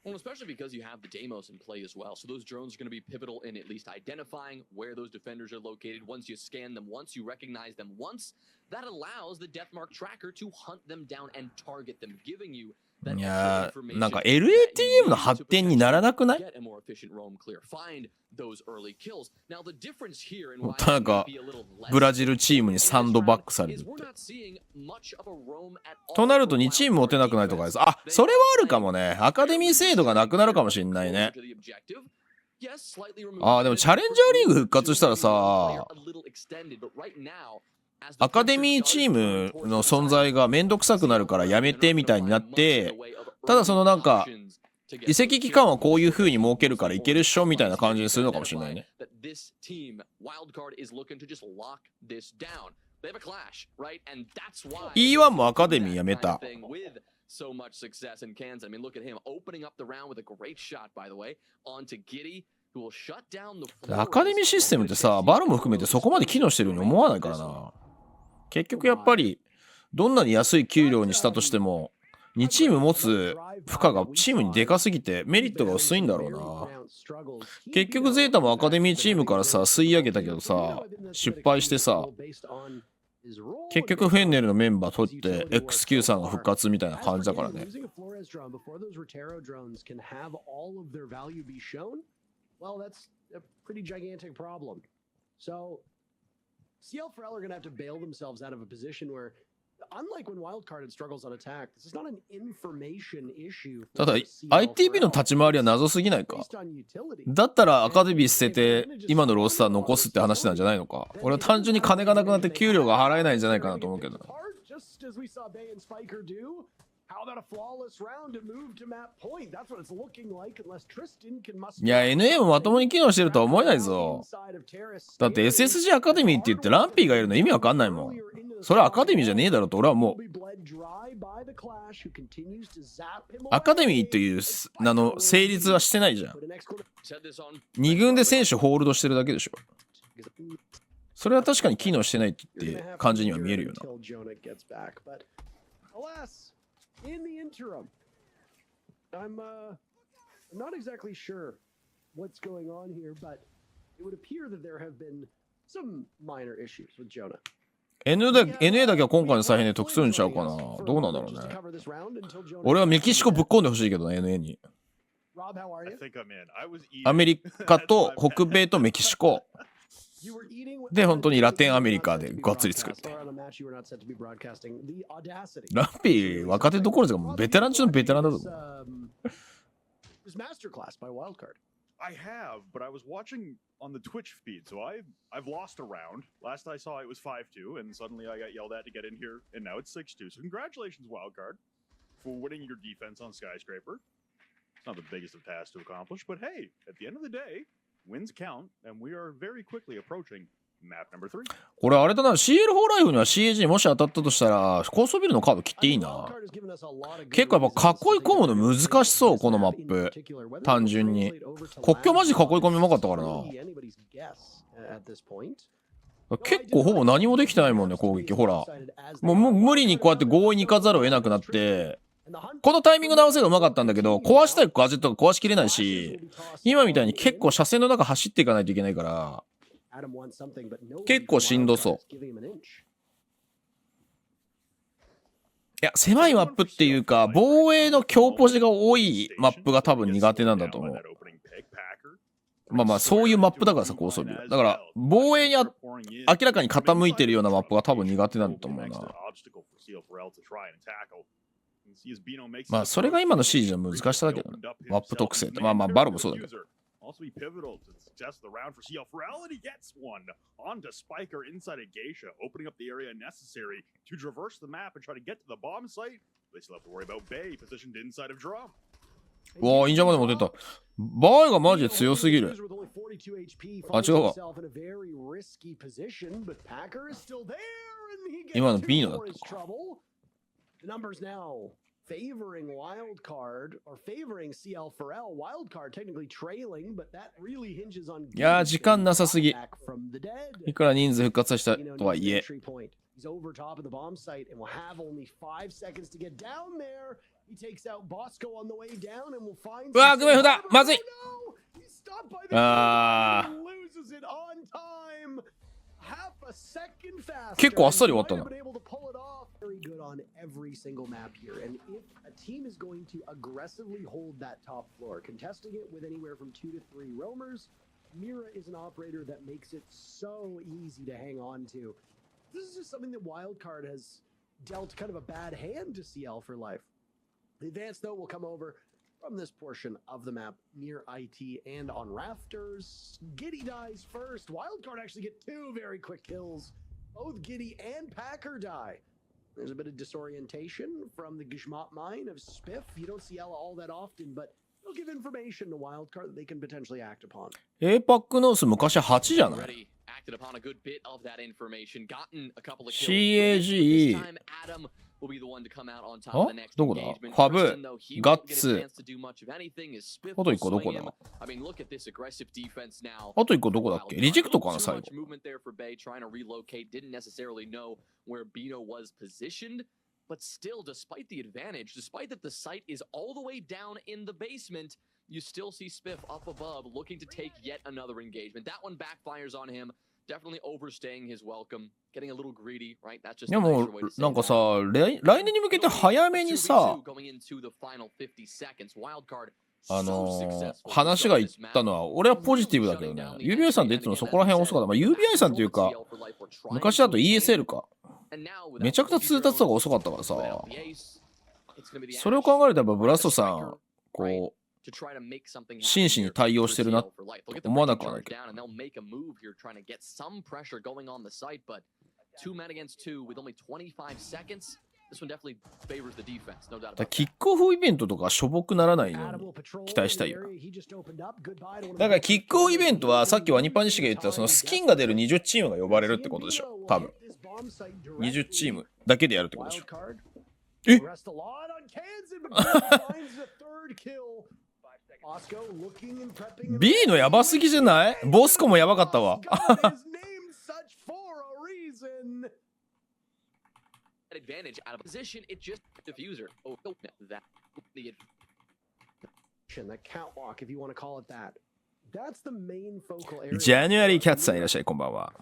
Well, especially because you have the Deimos in play as well. So those drones are going to be pivotal in at least identifying where those defenders are located. Once you scan them once, you recognize them once, that allows the Deathmark tracker to hunt them down and target them, giving you that いやーなんか LATM の発展にならなくない？なんかブラジルチームにサンドバックされるって。となると2チーム持てなくないとかです。あ、それはあるかもね。アカデミー制度がなくなるかもしれないね。ああ、でもチャレンジャーリーグ復活したらさ、アカデミーチームの存在がめんどくさくなるからやめてみたいになって、ただそのなんか、移籍期間はこういう風に設けるからいけるっしょみたいな感じにするのかもしれないね。E1 もアカデミーやめた。So much success in Kansas. I mean, look at him opening up the round with a great shot, by the way, onto Giddy, who will shut down the floor. アカデミーシステムってさ、バロも含めてそこまで機能してるように思わないからな。結局やっぱり、どんなに安い給料にしたとしても、2チーム持つ負荷がチームにでかすぎてメリットが薄いんだろうな。結局ゼータもアカデミーチームからさ、吸い上げたけどさ、失敗してさ、結局フェンネルのメンバー取って XQ さんが復活みたいな感じだからね。ただ ITB の立ち回りは謎すぎないか。だったらアカデミー捨てて今のロースター残すって話なんじゃないのか。俺は単純に金がなくなって給料が払えないんじゃないかなと思うけど。いや NA もまともに機能してるとは思えないぞ。だって SSG アカデミーって言ってランピーがいるの意味わかんないもん。それはアカデミーじゃねえだろと俺はもう。アカデミーという名の成立はしてないじゃん。2軍で選手ホールドしてるだけでしょ。それは確かに機能してないって感じには見えるよな。In the interim, I'm not exactly sure what's going on here, but it would appear that there have been some minor issues with Jonah. NA だけは今回の再編で得するんちゃうかな。どうなんだろうね。俺はメキシコぶっ込んでほしいけどね、NA に。アメリカと北米とメキシコ。で本当にラテンアメリカでがっつり作って。ランピー若手どころですがベテラン中のベテランだと思う。I have, but I was watching on the Twitch feed, so I've lost a round. Last I saw it was 5-2, and suddenly I got yelled at to get in here, and now it's 6-2. So congratulations, Wildcard, for winning your defense on Skyscraper. It's not the biggest of tasks to accomplish, but hey, at the end of the day, wins count, and we are very quickly approaching map number 3. これあれだな、CL4 ライフには CAG もし当たったとしたら高層ビルのカード切っていいな。結構やっぱ囲い込むの難しそうこのマップ。単純に国境マジ囲い込みうまかったからな。結構ほぼ何もできてないもんね攻撃。ほらもう無理にこうやって強引に行かざるを得なくなって、このタイミングで合わせるのうまかったんだけど壊したいガジェットが壊しきれないし、今みたいに結構車線の中走っていかないといけないから結構しんどそう。いや狭いマップっていうか防衛の強ポジが多いマップが多分苦手なんだと思う。まあそういうマップだからさ高層ビルだから防衛に明らかに傾いてるようなマップが多分苦手なんだと思うな。まあそれが今の CG の難しさだけどね。マップ特性ってまあバロもそうだけど。Also be pivotal to success the round for CL4L, and he gets one onto Spiker inside of Geisha, opening up the area necessary to traverse the map and try to get to the bomb site. They still have to worry about Bay positioned inside of Drum. わあ、インジャーまで持ってった。バーがマジで強すぎる。あ、違うわ。今の B のだったか。Favoring Wildcard or favoring CL4L, Wildcard technically trailing, but that really hinges on いやー時間なさすぎ。いくら人数復活したとはいえ。He's over top of the bomb site and will have only 5 seconds to get down there. He takes out Bosco on the way down and will find うわー、グメフだ。まずい。あー。結構あっさり終わったな。Very good on every single map here, and if a team is going to aggressively hold that top floor, contesting it with anywhere from 2 to 3 roamers, Mira is an operator that makes it so easy to hang on to. This is just something that Wildcard has dealt kind of a bad hand to CL for life. The advance though will come over from this portion of the map near IT and on rafters. Giddy dies first. Wildcard actually get two very quick kills. Both Giddy and Packer die. There's a bit of disorientation from the Gishmat mine of Spiff. You don't see Ella all that often, but it'll give information to Wildcard that they can potentially act upon. A パックノース昔8じゃない？ Acted upon a good bit of that information, gotten a couple of kills. CAG This time Adam will be the one to come out on top of the next どこだ？ engagement. ファブ、 Tristan, though, he ガッ won't get a ツ。 chance to do much of anything as Spiff あと1 will 個ど sway こだ？ him. I mean, look at this aggressive defense now. あと1個どこだっけ？リジェクトかな Too 最後。 much movement there for Bay, trying to relocate. Didn't necessarily know where Bino was positioned, but still, despite the advantage, despite that the site is all the way down in the basement, you still see Spiff up above, looking to take yet another engagement. That one backfires on him. Definitely overstaying his welcome, getting a little greedy, right? That's just でもなんかさ、来年に向けて早めにさ、話がいったのは俺はポジティブだけどね。UBI さんっていつもそこら辺遅かった。まあ UBI さんっていうか昔だと ESL か。めちゃくちゃ通達とか遅かったからさ。それを考えるとやっぱブラストさんこう真摯に対応してるなって思わなくはないけど。キックオフイベントとかしょぼくならないように期待したいよな。だからキックオフイベントはさっきワニパン西が言ったそのスキンが出る20チームが呼ばれるってことでしょ。多分20チームだけでやるってことでしょ。えB のやばすぎじゃない？ボスコもやばかったわ。ジャニュアリーキャッツさんいらっしゃい、こんばんは。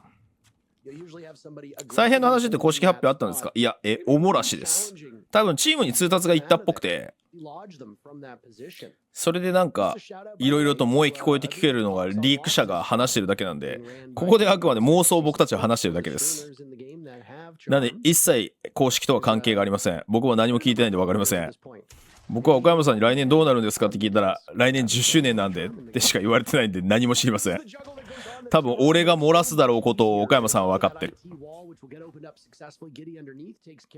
再編の話って公式発表あったんですか？いや、おもらしです。多分チームに通達がいったっぽくて、それでなんかいろいろと萌え聞こえて聞けるのがリーク者が話してるだけなんで、ここであくまで妄想を僕たちは話してるだけです。なんで一切公式とは関係がありません。僕は何も聞いてないんで分かりません。僕は岡山さんに来年どうなるんですかって聞いたら、来年10周年なんでってしか言われてないんで何も知りません。多分俺が漏らすだろうことを岡山さんは分かってる。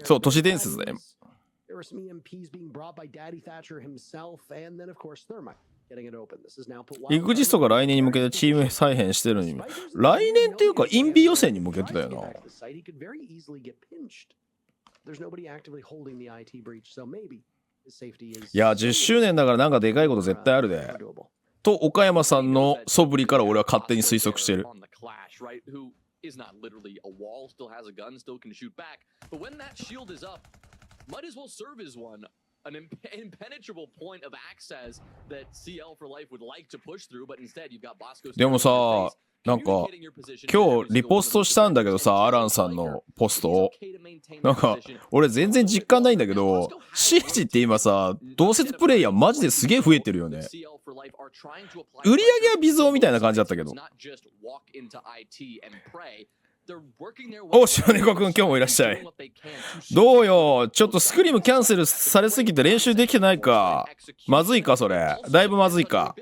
そう、都市伝説だよ。イグジストが来年に向けてチーム再編してるのに、来年っていうかインビ予選に向けてだよな。いや、10周年だからなんかでかいこと絶対あるで。と岡山さんの素振りから俺は勝手に推測してる。でもさ、なんか今日リポストしたんだけどさ、アランさんのポストをなんか俺全然実感ないんだけど、シージって今さ同説プレイヤーマジですげえ増えてるよね。売り上げは微増みたいな感じだったけど。お、白猫くん今日もいらっしゃい。どうよ、ちょっとスクリームキャンセルされすぎて練習できてないか。まずいかそれ。だいぶまずいか。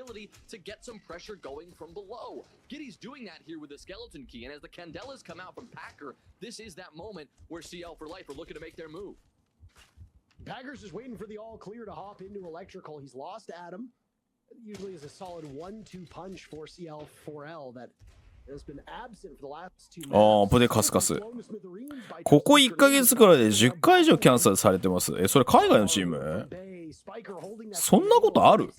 プレカスカス。ここ1ヶ月くらいで10回以上キャンセルされてます。それ海外のチーム？そんなことある？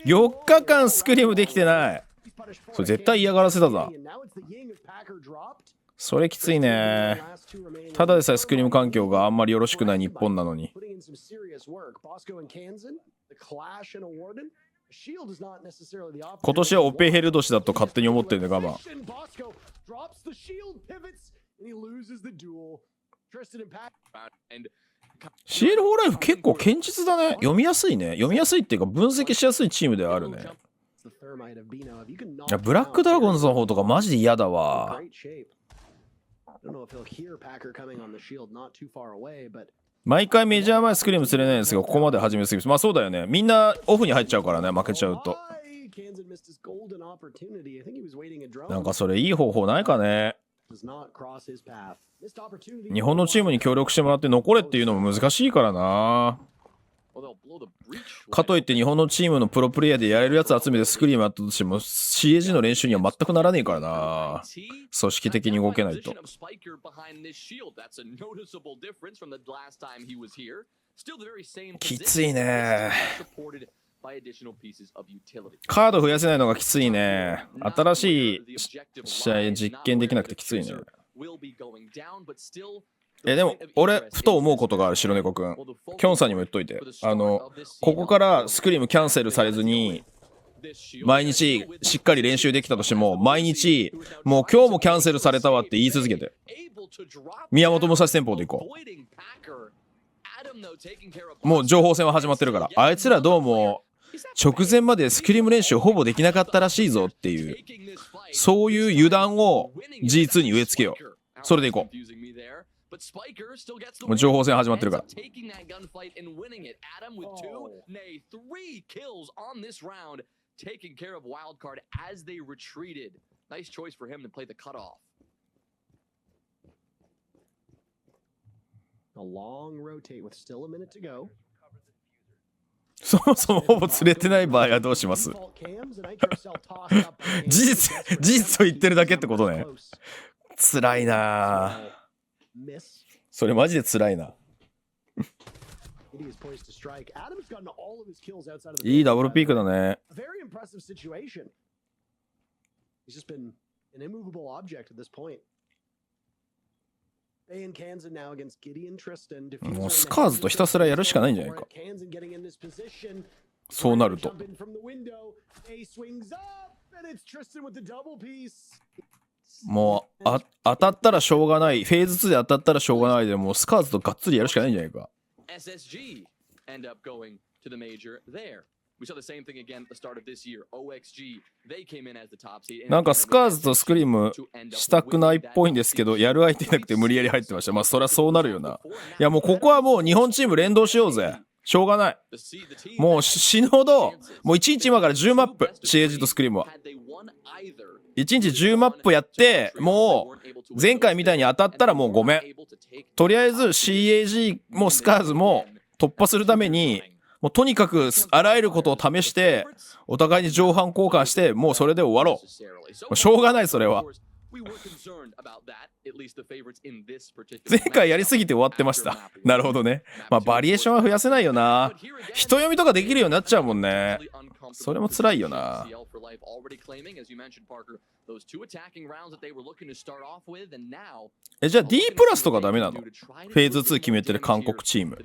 4 日間スクリームできてない。それ絶対嫌がらせだぞ。それきついね。ただでさえスクリーム環境があんまりよろしくない日本なのに。今年はオペヘル年だと勝手に思ってるんで我慢。CL4 ライフ結構堅実だね。読みやすいね。読みやすいっていうか分析しやすいチームではあるね。いやブラックドラゴンズの方とかマジで嫌だわ。毎回メジャー前スクリーム釣れないんですが、ここまで始めすぎます。まあそうだよね。みんなオフに入っちゃうからね、負けちゃうと。なんかそれいい方法ないかね。日本のチームに協力してもらって残れっていうのも難しいからな。かといって日本のチームのプロプレイヤーでやれるやつ集めてスクリームやったとしても CAG の練習には全くならねえからな。組織的に動けないと。きついね。カード増やせないのがきついね。新しい試合実験できなくてきついね。でも俺ふと思うことがある。白猫くん、キョンさんにも言っといて、ここからスクリームキャンセルされずに毎日しっかり練習できたとしても、毎日もう今日もキャンセルされたわって言い続けて、宮本武蔵戦法でいこう。もう情報戦は始まってるから、あいつらどうも直前までスクリーム練習ほぼできなかったらしいぞっていう、そういう油断を G2 に植え付けよう。それでいこう。もう情報戦始まってるから。そもそもほぼ釣れてない場合はどうします？事実を言ってるだけってことね。辛いな。それマジで辛いな。いいダブルピークだね。もうスカーズとひたすらやるしかないんじゃないか。そうなると。もう当たったらしょうがない、フェーズ2で当たったらしょうがないで、もうスカーズとがっつりやるしかないんじゃないか。なんかスカーズとスクリームしたくないっぽいんですけど、やる相手いなくて無理やり入ってました。まあそりゃそうなるよな。いやもうここはもう日本チーム連動しようぜ。しょうがない。もう死ぬほど、もう1日今から10マップ、CAG とスクリームは。1日10マップやって、もう前回みたいに当たったらもうごめん。とりあえず CAG もスカーズも突破するために、もうとにかくあらゆることを試して、お互いに上半交換して、もうそれで終わろう。しょうがない、それは。前回やりすぎて終わってました。なるほどね。まあバリエーションは増やせないよな。人読みとかできるようになっちゃうもんね。それも辛いよな。じゃあ D プラスとかダメなの？フェーズ2決めてる韓国チーム。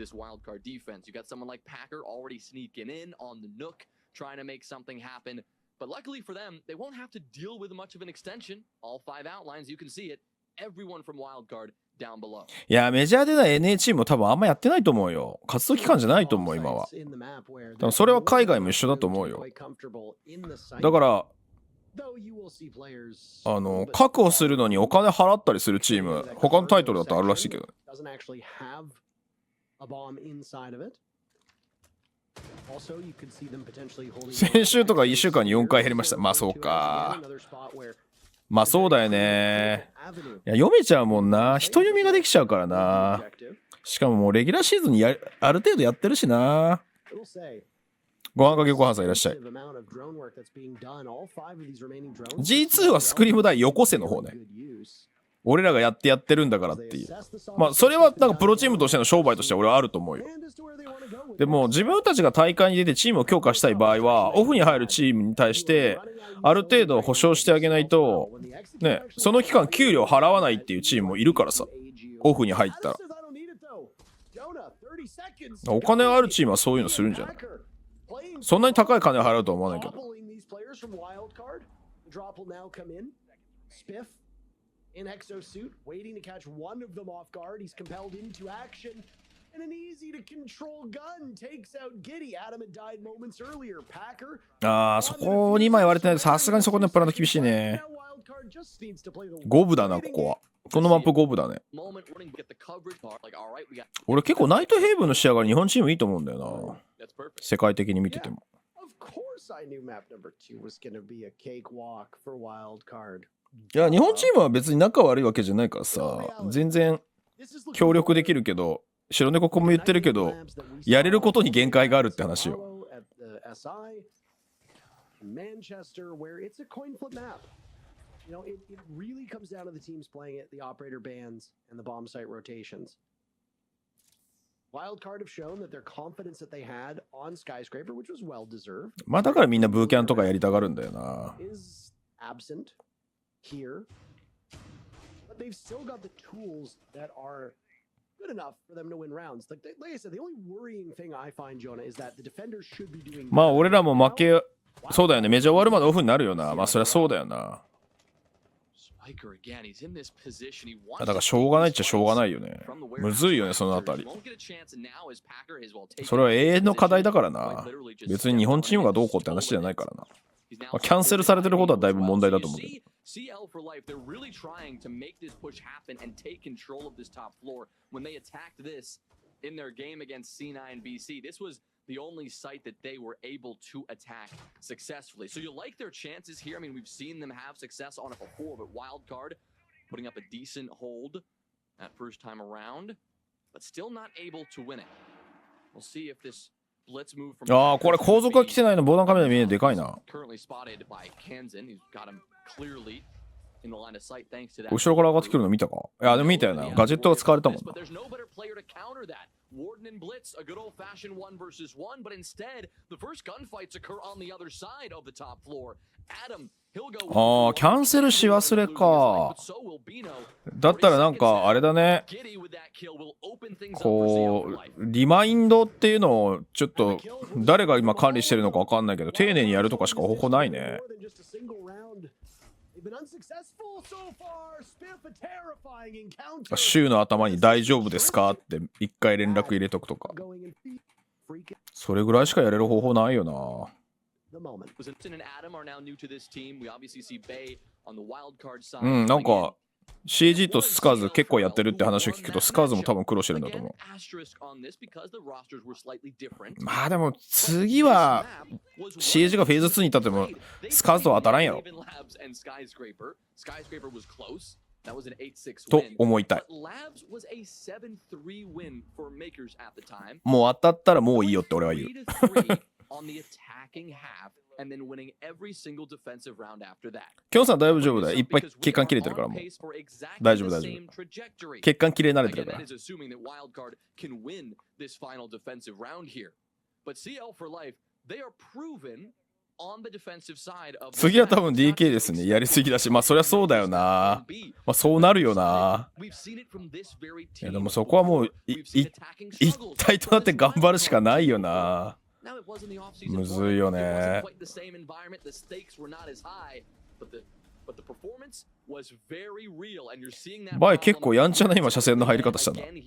But luckily for them, they won't have to deal with much of an extension. All 5 outlines, you can see it. Everyone from Wildcard down below. いや、メジャーでの NA チームも多分あんまやってないと思うよ。活動期間じゃないと思う、今は。でもそれは海外も一緒だと思うよ。だから、確保するのにお金払ったりするチーム、他のタイトルだとあるらしいけどね。先週とか1週間に4回減りました。まあそうか。まあそうだよね。いや読めちゃうもんな。人読みができちゃうからな。しかももうレギュラーシーズンにある程度やってるしな。ご飯かけご飯さんいらっしゃい。G2 はスクリーム台よこせの方ね。俺らがやってるんだからっていう。まあそれはなんかプロチームとしての商売として俺はあると思うよ。でも自分たちが大会に出てチームを強化したい場合はオフに入るチームに対してある程度保証してあげないとね、その期間給料払わないっていうチームもいるからさ。オフに入ったらお金あるチームはそういうのするんじゃない。そんなに高い金を払うとは思わないけど。In exosuit, waiting to catch one of them off guard. He's compelled into action. And an easy to control gun takes out Giddy. Adam had died moments earlier. Packer. そこに今言われてない。さすがにそこでプランド厳しいね。五分だなここは。このマップ五分だね。俺結構ナイトヘイブンの仕上がり日本チームいいと思うんだよな。世界的に見てても。いや、日本チームは別に仲悪いわけじゃないからさ、全然協力できるけど、白猫くんも言ってるけど、やれることに限界があるって話よ。You know, it really comes down to the teams playing it, the operator bans, and the bomb site rotations. Wildcard have shown that their confidence that they had on Skyscraper, which was well deserved, まあだからみんなブーキャンとかやりたがるんだよな。is absent here. But they've still got the tools that are good enough for them to win rounds. Like I said, the only worrying thing I find, Jonah, is that the defenders should be doing. まあ俺らも負け、そうだよね。メジャー終わるまでオフになるよな。まあそりゃそうだよな。だからしょうがないっちゃしょうがないよね。むずいよね、そのあたり。それは永遠の課題だからな。別に日本チームがどうこうって話じゃないからな。まあ、キャンセルされてることはだいぶ問題だと思うけど。CL for life, they're really trying to make this push happen and take control of this top floor. When they attacked this in their game against C9BC, this was the only site that they were able to attack successfully. So you like their chances here. I mean, we've seen them have success on it before, but Wildcard putting up a decent hold that first time around, but still not able to win it. We'll see if this blitz move from ああ、これ後続が来てないの防弾カメラ見えるでかいな。currently spotted by Kansan, who's got him clearly in the line of sight thanks to that. 後ろから上がってくるの見たか？いや、でも見たよな。ガジェットが使われたもんな。 But there's no better player to counter that. Warden and Blitz, a good old-fashioned 1 versus 1, but instead, the first gunfights occur on the other side of the top floor. Adam, he'll go. ああ、キャンセルし忘れか。だったらなんかあれだね。こうリマインドっていうのをちょっと誰が今管理してるのか分かんないけど丁寧にやるとかしか方法ないね。週の頭に大丈夫ですかって一回連絡入れとくとか。それぐらいしかやれる方法ないよな。うん、なんか CG とスカーズ結構やってるって話を聞くとスカーズも多分苦労してるんだと思う。まあでも次は CG がフェーズ2に立ってもスカーズとは当たらんやろと思いたい。もう当たったらもういいよって俺は言う。きょんさん大丈夫だよ。いっぱい血管切れてるからもう。大丈夫大丈夫。血管切れ慣れてるから。次は多分 DK ですね。やりすぎだし。まあそりゃそうだよな。まあそうなるよな。いやでもそこはもう一体となって頑張るしかないよな。むずいよね。バイ結構やんちゃな今車線の入り方したな。And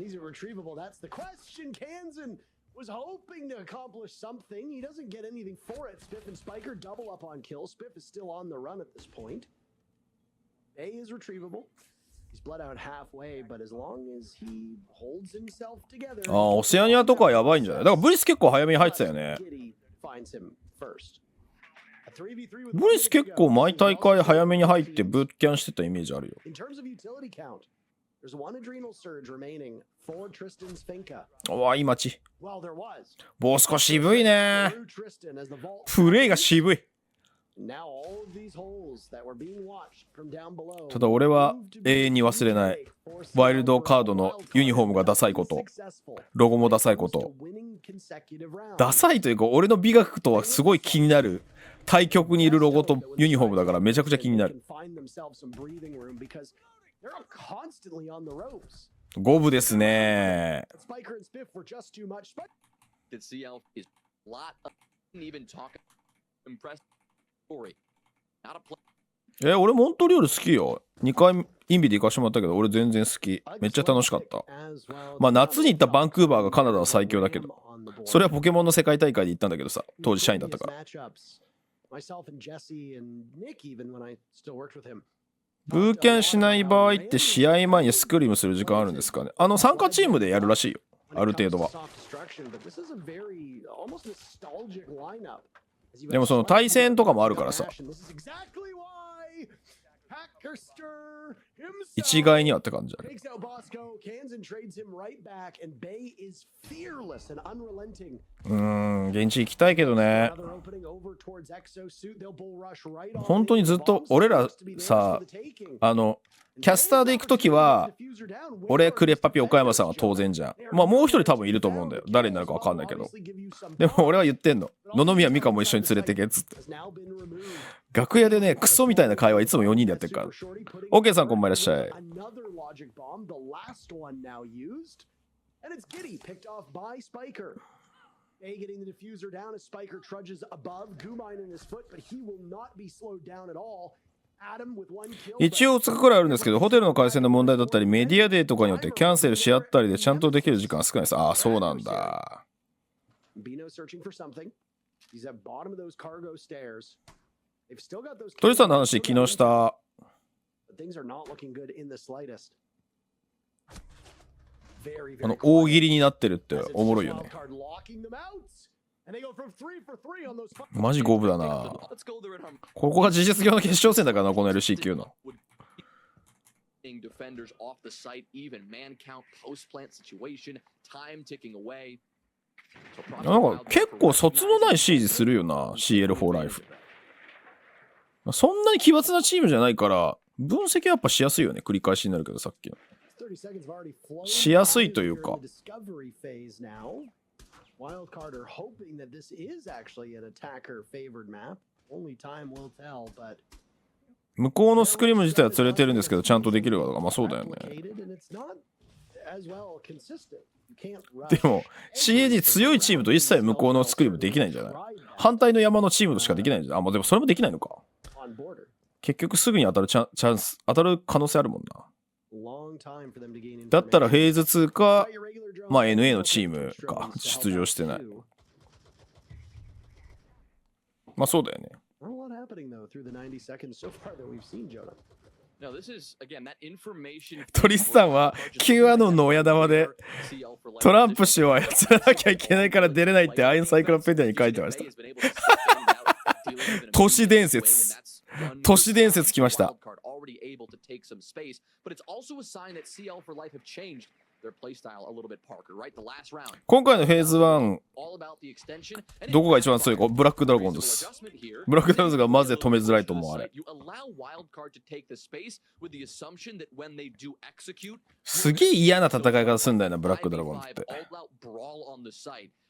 these are retrievable. That's the question. Kansan was hoping to accomplish something. He doesn't get anything for it. Spiff and Spiker double up on kills. Spiff is still on the run at this point. A is retrievable. He's bled out halfway, but as long as he holds himself together. ああ、オセアニアとかはやばいんじゃない？だからブリス結構早めに入ってたよね。ブリス結構毎大会早めに入ってブートキャンしてたイメージあるよ。There's one adrenal surge remaining for Tristan's Finca. わあ、いい街。ボスコ渋いね。プレイが渋い。ただ俺は永遠に忘れないワイルドカードのユニフォームがダサいこと、ロゴもダサいこと。ダサいというか俺の美学とはすごい気になる対極にいるロゴとユニフォームだからめちゃくちゃ気になる。五分ですね。俺モントリオール好きよ。2回インビで行かしてもらったけど俺全然好き。めっちゃ楽しかった。まあ夏に行ったバンクーバーがカナダは最強だけど、それはポケモンの世界大会で行ったんだけどさ、当時社員だったから。ブーキャンしない場合って試合前にスクリームする時間あるんですかね。参加チームでやるらしいよ、ある程度は。でもその対戦とかもあるからさ、一概にはって感じだね。現地行きたいけどね。本当にずっと俺らさ、キャスターで行くときは俺クレッパピ岡山さんは当然じゃん。まあもう一人多分いると思うんだよ、誰になるか分かんないけど。でも俺は言ってんの、野々宮美香も一緒に連れてけっつって。楽屋でね、クソみたいな会話いつも4人でやってるから。OK さんこんばんいらっしゃい。一応2日くらいあるんですけど、ホテルの回線の問題だったりメディアデーとかによってキャンセルし合ったりでちゃんとできる時間少ないです。ああ、そうなんだ。トリさんの話昨日した。大喜利になってるっておもろいよね。マジ五分だな。ここが事実上の決勝戦だからな、この LCQ の。なんか結構卒のないシーズするよな、CL4 ライフ。そんなに奇抜なチームじゃないから分析はやっぱしやすいよね。繰り返しになるけど、さっきのしやすいというか、向こうのスクリーム自体は釣れてるんですけどちゃんとできるかとか、まあそうだよね。でも CAD 強いチームと一切向こうのスクリームできないんじゃない？反対の山のチームとしかできないんじゃない？まあでもそれもできないのか。結局すぐに当たるチャンス、当たる可能性あるもんな。だったらフェーズ2か、まあ NA のチームか出場してない。まあそうだよね。トリスタンは Q アノンの親玉でトランプ氏を操らなきゃいけないから出れないってアインサイクロペディアに書いてました。都市伝説。都市伝説来ました。今回のフェーズ1、どこが一番強いか？ブラックドラゴンズです。ブラックドラゴンズがマジで止めづらいと思う。あれすげえ嫌な戦い方すんだよな、ブラックドラゴンズって。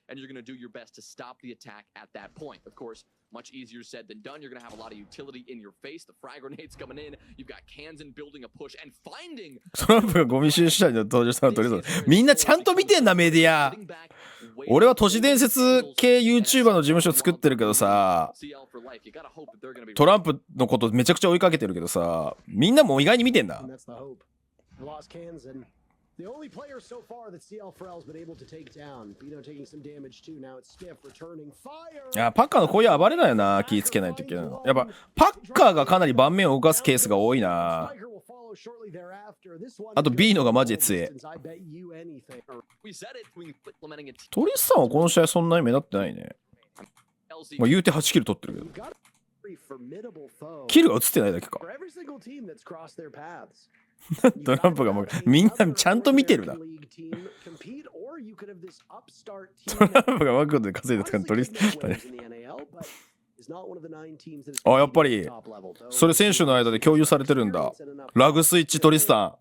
And you're going to do your best to stop the attack at that point. Of course, much easier said than done. You're going to have a lot of utility in your face. The frag grenades coming in. You've got Kansan building a push and finding. トランプがゴミ収集車に登場したのとりあえずみんなちゃんと見てんな、メディア。俺は都市伝説系 YouTuber の事務所作ってるけどさ、トランプのことめちゃくちゃ追いかけてるけどさ、みんなも意外に見てんだ。The only player so far that CL4L has been able to take down. Bino taking some damage too. Now it's Stiff returning fire. いや、パッカーのこういう暴れないよな、気ぃつけないといけないの。やっぱパッカーがかなり盤面を動かすケースが多いな。あと B のがマジで強い。トリスさんはこの試合そんなに目立ってないね。まあ言うて8キル取ってるけど。キルが映ってないだけか。トランプがもうみんなちゃんと見てるな。トランプがマクドで稼いでたからトリスタン。あ、やっぱりそれ選手の間で共有されてるんだ。ラグスイッチトリスタ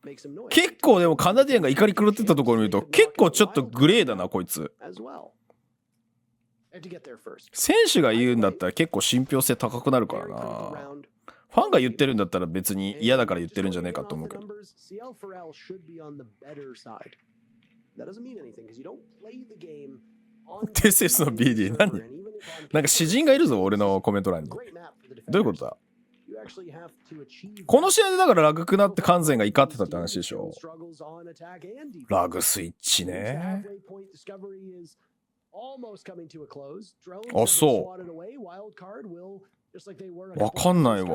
ン。結構でもカナディアンが怒り狂ってたところを見ると結構ちょっとグレーだなこいつ。選手が言うんだったら結構信憑性高くなるからな。ファンが言ってるんだったら別に嫌だから言ってるんじゃねえかと思うけど。テセスの BD 何？なんか詩人がいるぞ俺のコメント欄に。どういうことだ？この試合でだからラグくなって完全が怒ってたって話でしょ。ラグスイッチね。あ、そう。わかんないわ。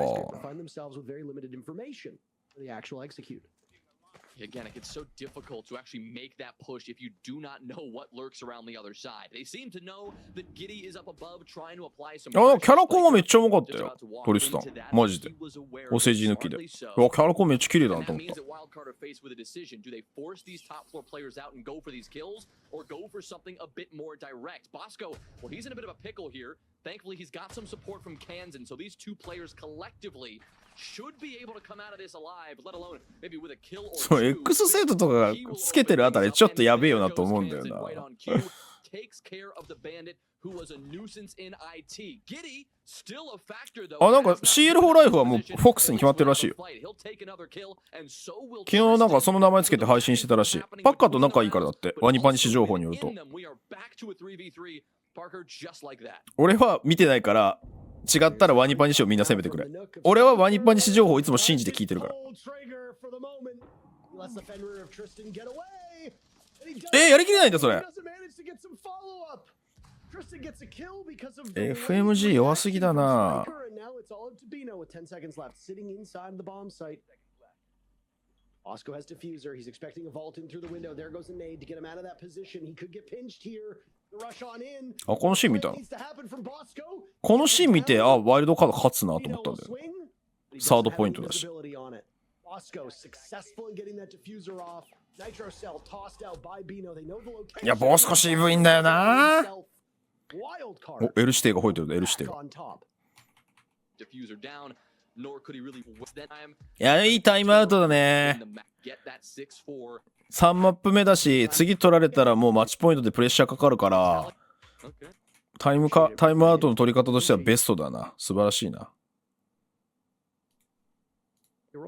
Again, it gets so difficult to actually make that push if you do not know what lurks around the other side. They seem to know that Giddy is up above trying to apply some. あ、キャラコンはめっちゃうまかったよ。トリスタン。マジで。お世辞抜きで。うわ、キャラコンめっちゃ綺麗だなと思った。Do they force these top floor players out and go for these kills, or go for something a bit more direct? Bosco, well, he's in a bit of a pickle here. Thankfully, he's got some support from Kansan, so these two players collectively should be able to come out of this alive, let alone maybe with a kill or two. そう、X セートとかがつけてるあたりちょっとやべえよなと思うんだよな。あ、なんか CL4 ライフはもうフォックスに決まってるらしいよ。昨日なんかその名前つけて配信してたらしい。パッカーと仲いいからだって、ワニパニシ情報によると。俺は見てないから、違ったらワニパニシをみんな攻めてくれ。俺はワニパニシ情報をいつも信じて聞いてるから。やりきれないんだそれ。FMG 弱すぎだな。Bosco has diffuser. He's expecting a vault in through the window. There goes a nade to get him out of that position. He could get pinched here. The rush on in. あ、このシーン見たの。このシーン見て、あ、ワイルドカード勝つなと思ったんだよ。サードポイントだし。いや、ボスコ渋いんだよな。お、L 指定が吠えてるんだ、L 指定が。いや、いいタイムアウトだね。3マップ目だし、次取られたらもうマッチポイントでプレッシャーかかるから、タイムアウトの取り方としてはベストだな。素晴らしいな。ファ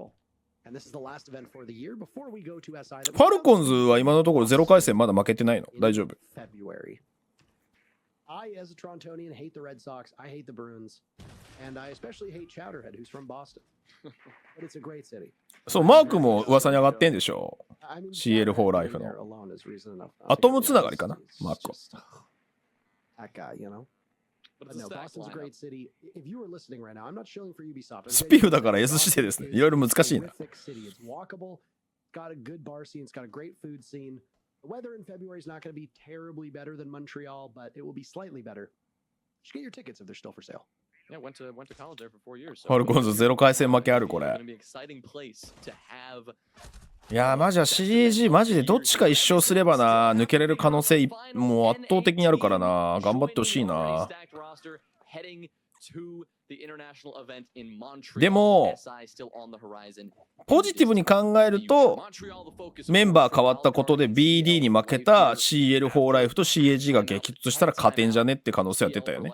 ルコンズは今のところ0回戦まだ負けてないの？大丈夫？I, as a Torontonian, hate the Red Sox. I hate the Bruins. And I especially hate Chowderhead, who's from Boston. But it's a great city. そう、マークも噂に上がってんでしょ。CL4 ライフの。アトムつながりかな、マークは。That guy, you know? But no, Boston's a great city. If you were listening right now, I'm not shilling for Ubisoft. スピフだから S 指定ですね。いろいろ難しいな。It's walkable. It's got a good bar scene. It's got a great food scene. The weather in February is not going to be terribly better than Montreal, but it will be slightly better. You should get your tickets if they're still for sale. Yeah, went to college there for 4 years. ファルコンズ0回戦負けあるこれ。いやーマジは CAG マジでどっちか一勝すればな、抜けれる可能性もう圧倒的にあるからな。頑張ってほしいな。でもポジティブに考えるとメンバー変わったことで BD に負けた CL4 ライフと CAG が激突したら勝てんじゃねって可能性は出たよね。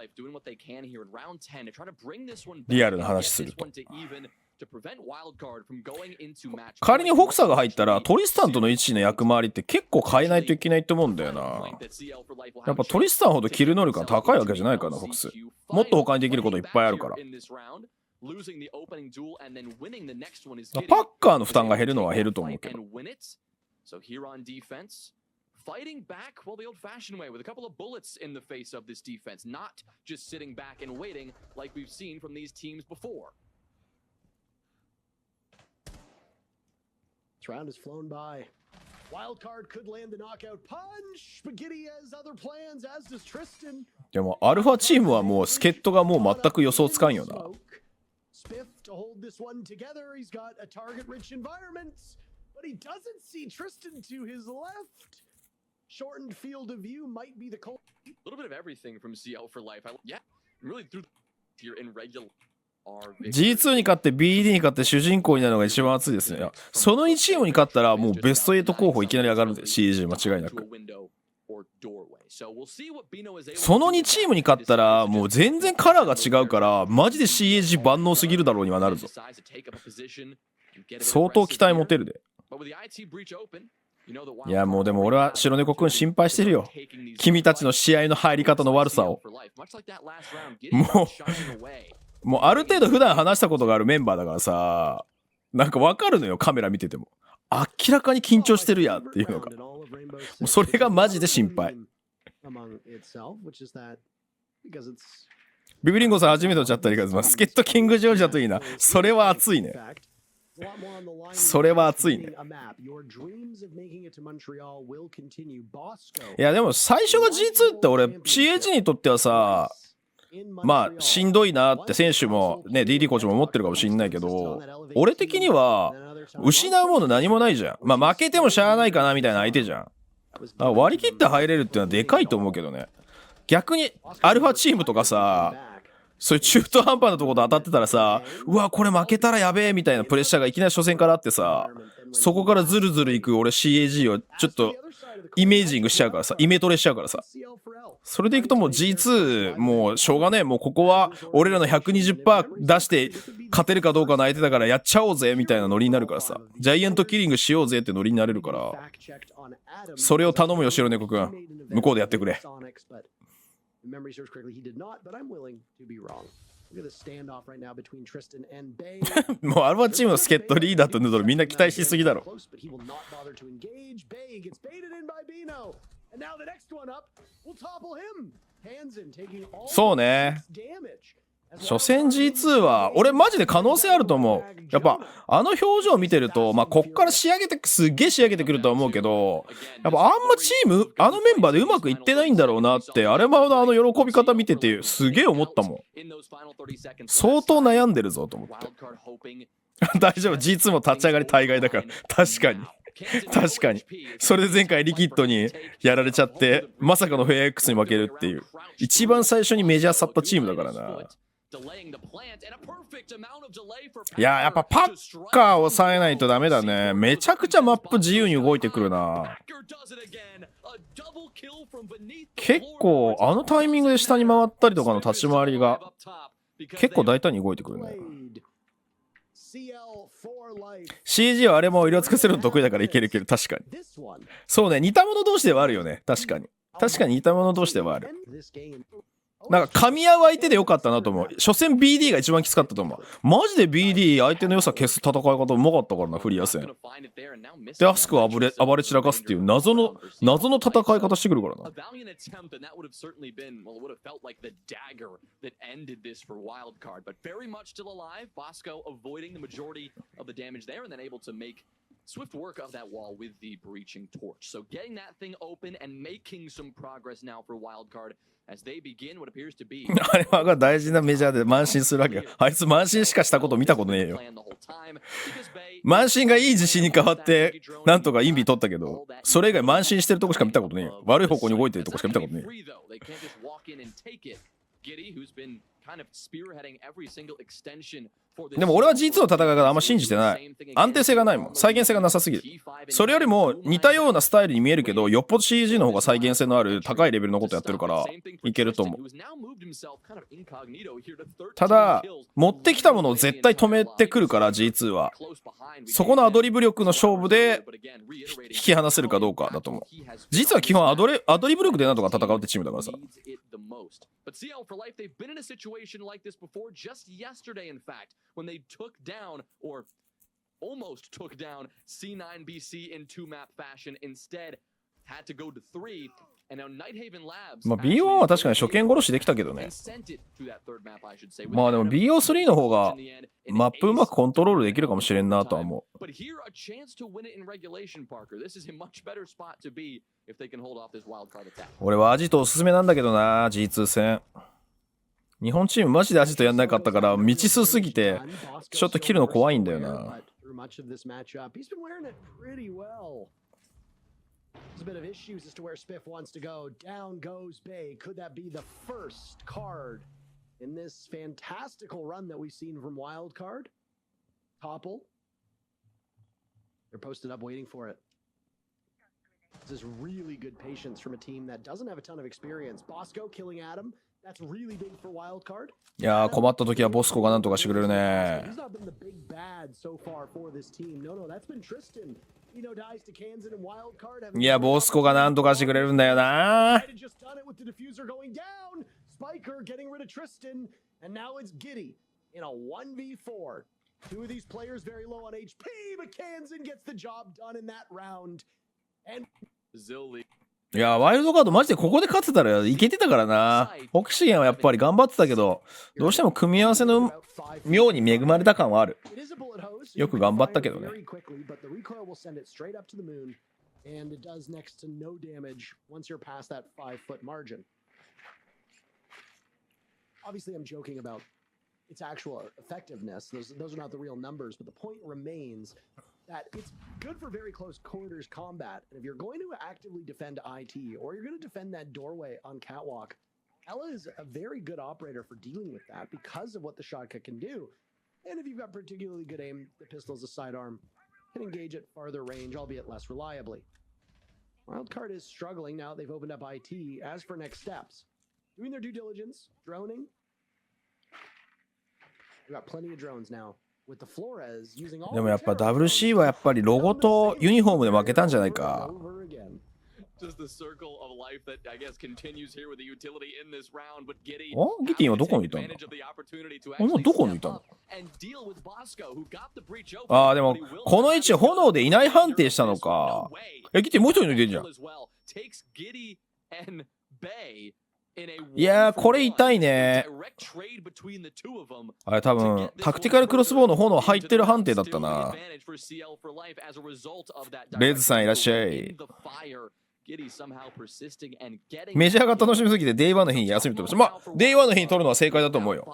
リアルな話すると。仮にホクサが入ったらトリスタンとの位置の役回りって結構変えないといけないと思うんだよな。やっぱトリスタンほどキル能力が高いわけじゃないからな、ホクス。もっと他にできることいっぱいあるから。パッカーの負担が減るのは減ると思うけど。Fighting back, well, the old-fashioned way, with a couple of bullets in the face of this defense, not just sitting back and waiting like we've seen from these teams before. This round has flown by. Wildcard could land the knockout punch, but Giddy has other plans, as does Tristan. でもアルファチームはもう助っ人がもう全く予想つかんよな。Spiff to hold this one together. He's got a target-rich environment, but he doesn't see Tristan to his left. Shortened field of view might be the call. A little bit of everything from CL for life. Yeah, really through here in regular. G2 に勝って BD に勝って主人公になるのが一番熱いですね。その2チームに勝ったらもうベスト8候補いきなり上がるんで CG 間違いなく。その2チームに勝ったらもう全然カラーが違うからマジで CAG 万能すぎるだろうにはなるぞ。相当期待持てるで。いやもうでも俺は白猫くん心配してるよ。君たちの試合の入り方の悪さを。もうある程度普段話したことがあるメンバーだからさ、なんかわかるのよ、カメラ見てても。明らかに緊張してるやんっていうのが。もうそれがマジで心配。among itself, which is that because it's ビビリンゴさん初めてのチャットありがとうございます。助っ人キングジョージだといいな。それは熱いね。それは熱いね。いやでも最初が G2 って俺 CAG にとってはさ、まあしんどいなって選手もね DD コーチも思ってるかもしんないけど、俺的には失うもの何もないじゃん。まあ負けてもしゃあないかなみたいな相手じゃん。割り切って入れるっていうのはでかいと思うけどね。逆にアルファチームとかさ、そういう中途半端なところと当たってたらさ、うわこれ負けたらやべえみたいなプレッシャーがいきなり初戦からあってさ、そこからズルズルいく俺 CAG をちょっとイメージングしちゃうからさ、イメトレしちゃうからさ、それでいくともう G2 もうしょうがねえ、もうここは俺らの 120% 出して勝てるかどうかの相手だからやっちゃおうぜみたいなノリになるからさ、ジャイアントキリングしようぜってノリになれるから、それを頼むよ白猫くん、向こうでやってくれ。memory serves correctly, he did not, but I'm willing to be wrong. Look at the standoff right now between Tristan and Bay. もうアルファチームの助っ人リーダーとヌードルみんな期待しすぎだろ。But he will not bother to engage. Bay gets baited in by Bino. And now the next one up will topple him. Hansen taking all そうね。 damage. 初戦 G2 は俺マジで可能性あると思う。やっぱあの表情を見てると、まあこっから仕上げてすっげえ仕上げてくるとは思うけど、やっぱあんまチームあのメンバーでうまくいってないんだろうなってアレマのあの喜び方見ててすげえ思ったもん。相当悩んでるぞと思って大丈夫 G2 も立ち上がり大概だから。確かに確かに。それで前回リキッドにやられちゃってまさかのフェア X に負けるっていう、一番最初にメジャー去ったチームだからな。いややっぱパッカーを抑えないとダメだね。めちゃくちゃマップ自由に動いてくるな。結構あのタイミングで下に回ったりとかの立ち回りが結構大胆に動いてくるね。CG はあれも色つかせるの得意だからいけるいける。確かにそうね、似た者同士ではあるよね。確かに似た者同士ではある。なんか噛み合う相手でよかったなと思う。初戦 BD が一番きつかったと思う。マジで BD 相手の良さ消す戦い方うまかったからな、フリア戦でアスクを暴れ散らかすっていう謎の戦い方してくるからな。Swift work of that wall with the breaching torch. So getting that thing open and making some progress now for Wildcard as they begin what appears to be あれはが大事なメジャーで慢心するわけよ。あいつ慢心しかしたこと見たことねえよ。慢心がいい自信に変わってなんとかインビ取ったけど、それ以外慢心してるとこしか見たことねえよ。悪い方向に動いてるとこしか見たことねえよ。でも俺は G2 の戦い方あんま信じてない。安定性がないもん。再現性がなさすぎる。それよりも似たようなスタイルに見えるけど、よっぽど CG の方が再現性のある高いレベルのことやってるからいけると思う。ただ持ってきたものを絶対止めてくるから G2 はそこのアドリブ力の勝負で引き離せるかどうかだと思う。実は基本アドリブ力でなんとか戦うってチームだからさ。But CL for Life, they've been in a situation like this before, just yesterday, in fact, when they took down, or almost took down, C9BC in two-map fashion, instead had to go to 3, and now Nighthaven Labs... まあ BO1 は確かに初見殺しできたけどね。まあでも BO3 の方がマップうまくコントロールできるかもしれんなとは思う。俺はアジトおすすめなんだけどな、 G2 戦。日本チームマジでアジトやんなかったから未知数すぎてちょっと切るの怖いんだよな。There's a bit of issues as to where Spiff wants to go. Down goes Bay. Could that be the first card in this fantastical run that we've seen from Wildcard? Topple. They're posted up waiting for it. This is really good patience from a team that doesn't have a ton of experience. Bosco killing Adam. That's really big for Wildcard. いやー困った時はボスコがなんとかしてくれるね。 He's not been the big bad so far for this team. No, that's been Tristan.いやボスコがなんとかしてくれるんだよな。Spiker getting rid of Tristan, and now it's Giddy in a 1v4. Two of these players very low on HP, but Kansan gets the job done in that round. And いや、ワイルドカードマジでここで勝ってたらいけてたからな。オキシゲンはやっぱり頑張ってたけど、どうしても組み合わせの妙に恵まれた感はある。よく頑張ったけどね。And it does next to no damage once you're past that 5-foot margin. Obviously, I'm joking about its actual effectiveness. Those are not the real numbers, but the point remains that it's good for very close quarters combat. And if you're going to actively defend IT or you're going to defend that doorway on Catwalk, Ella is a very good operator for dealing with that because of what the shotgun can do. And if you've got particularly good aim, the pistol is a sidearm. Can engage at farther range, albeit less reliably. Wildcard is struggling now they've opened up IT. As for next steps, doing their due diligence, droning. We've got plenty of drones now. With the Flores using all でもやっぱ WC はやっぱりロゴとユニフォームで負けたんじゃないか。Just the circle of life that I guess continues here with the utility in this round, but Giddy ギティンはどこにいたんだ。もうどこにいたの。ああ、でもこの位置炎でいない判定したのか。ギティンもう一人抜いてんじゃん。いやー、これ痛いね。あれ多分タクティカルクロスボウの炎入ってる判定だったな。レズさんいらっしゃい。メジャーが楽しみすぎてデイ1の日に休み取りました。まあデイ1の日に取るのは正解だと思うよ。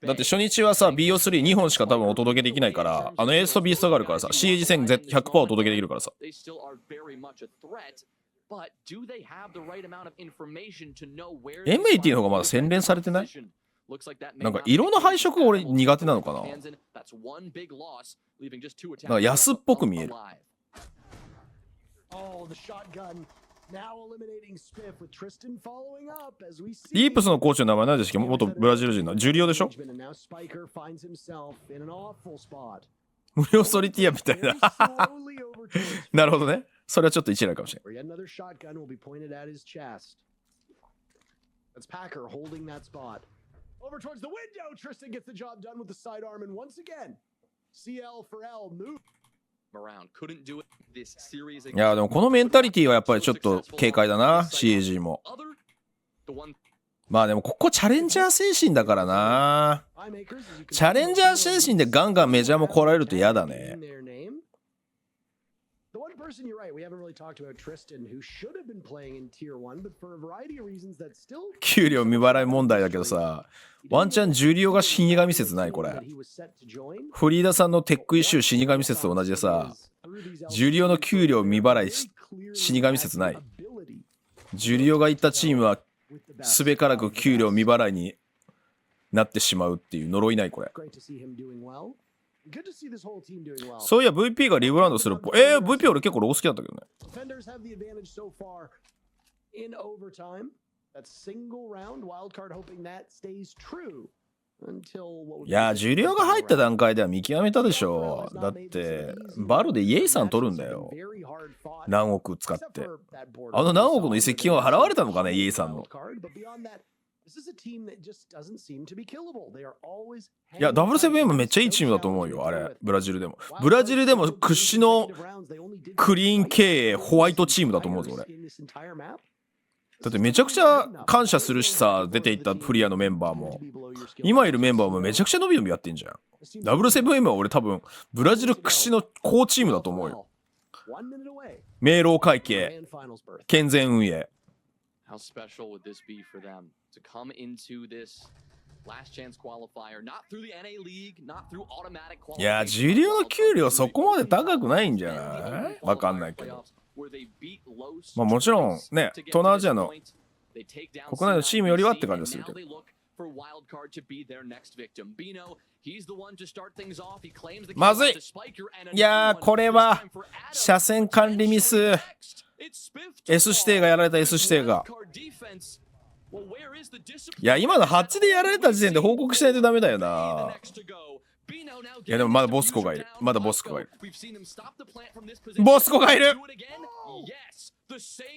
だって初日はさ BO32 本しか多分お届けできないから、エースとビーストがあるからさ CG 戦 100% お届けできるからさ。M80 の方がまだ洗練されてない？なんか色の配色が俺苦手なのかな。なんか安っぽく見える。イープスのコーチの名前何でしたっけ？元ブラジル人のジュリオでしょ？無料ソリティアみたいな。なるほどね。それはちょっと一例かもしれない。いやでもこのメンタリティはやっぱりちょっと警戒だな CAG も。まあでもここチャレンジャー精神だからな。チャレンジャー精神でガンガンメジャーも来られると嫌だね。給料未払い問題だけどさ、ワンチャンジュリオが死神説ないこれ。フリーダさんのテックイシュー死神説と同じでさ、ジュリオの給料未払い死神説ない。ジュリオが行ったチームはすべからく給料未払いになってしまうっていう呪いないこれ。そういや VP がリブランドするっぽい。VP 俺結構ロゴ好きだったけどね。いやジュリオが入った段階では見極めたでしょ。だってバロでイエイさん取るんだよ。何億使って。あの何億の移籍金は払われたのかね、イエイさんの。いや W7M めっちゃいいチームだと思うよ。あれブラジルでも屈指のクリーン経営ホワイトチームだと思うぞ俺。だってめちゃくちゃ感謝するしさ、出ていったフリアのメンバーも今いるメンバーもめちゃくちゃ伸び伸びやってんじゃん。 W7M は俺多分ブラジル屈指の好チームだと思うよ。明朗会計、健全運営。いやジュリオの給料そこまで高くないんじゃない？わかんないけど。まあもちろんね、東南アジアの国内のチームよりはって感じするけど。まずい。いやーこれは車線管理ミス。S 指定がやられた S 指定が。いや今の8でやられた時点で報告しないとダメだよな。いやでもまだボスコがいる。ボスコがいる。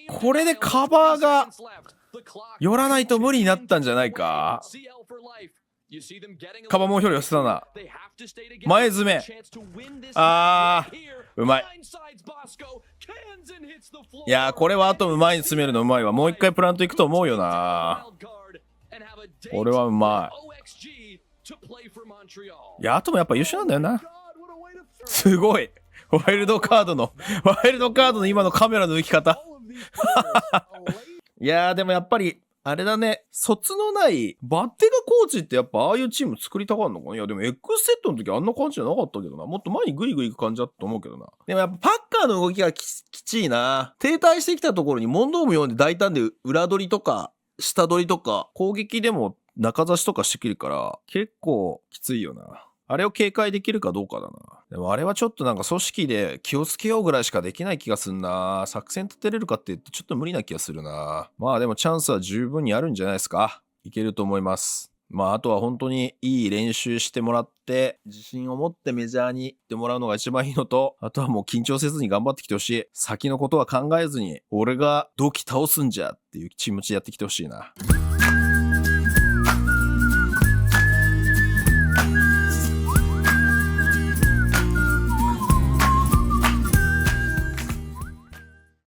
これでカバーが寄らないと無理になったんじゃないか。カバモン距離寄せたな。前詰め。うまい。いやー、これはあと前に詰めるのうまいわ。もう一回プラント行くと思うよな。これはうまい。いや、あともやっぱ優秀なんだよな。すごい。ワイルドカードの今のカメラの抜き方。いやー、でもやっぱり、あれだね、卒のないバッテガコーチってやっぱああいうチーム作りたがるのかな。いやでも X セットの時あんな感じじゃなかったけどな。もっと前にグイグイ行く感じだと思うけどな。でもやっぱパッカーの動きがきちいな。停滞してきたところにモンドーム読んで大胆で裏取りとか下取りとか攻撃でも中差しとかしてくるから結構きついよな。あれを警戒できるかどうかだな。でもあれはちょっとなんか組織で気をつけようぐらいしかできない気がすんな。作戦立てれるかって言ってちょっと無理な気がするな。まあでもチャンスは十分にあるんじゃないですか。いけると思います。まああとは本当にいい練習してもらって自信を持ってメジャーに行ってもらうのが一番いいのと、あとはもう緊張せずに頑張ってきてほしい。先のことは考えずに俺が同期倒すんじゃっていう気持ちでやってきてほしいな。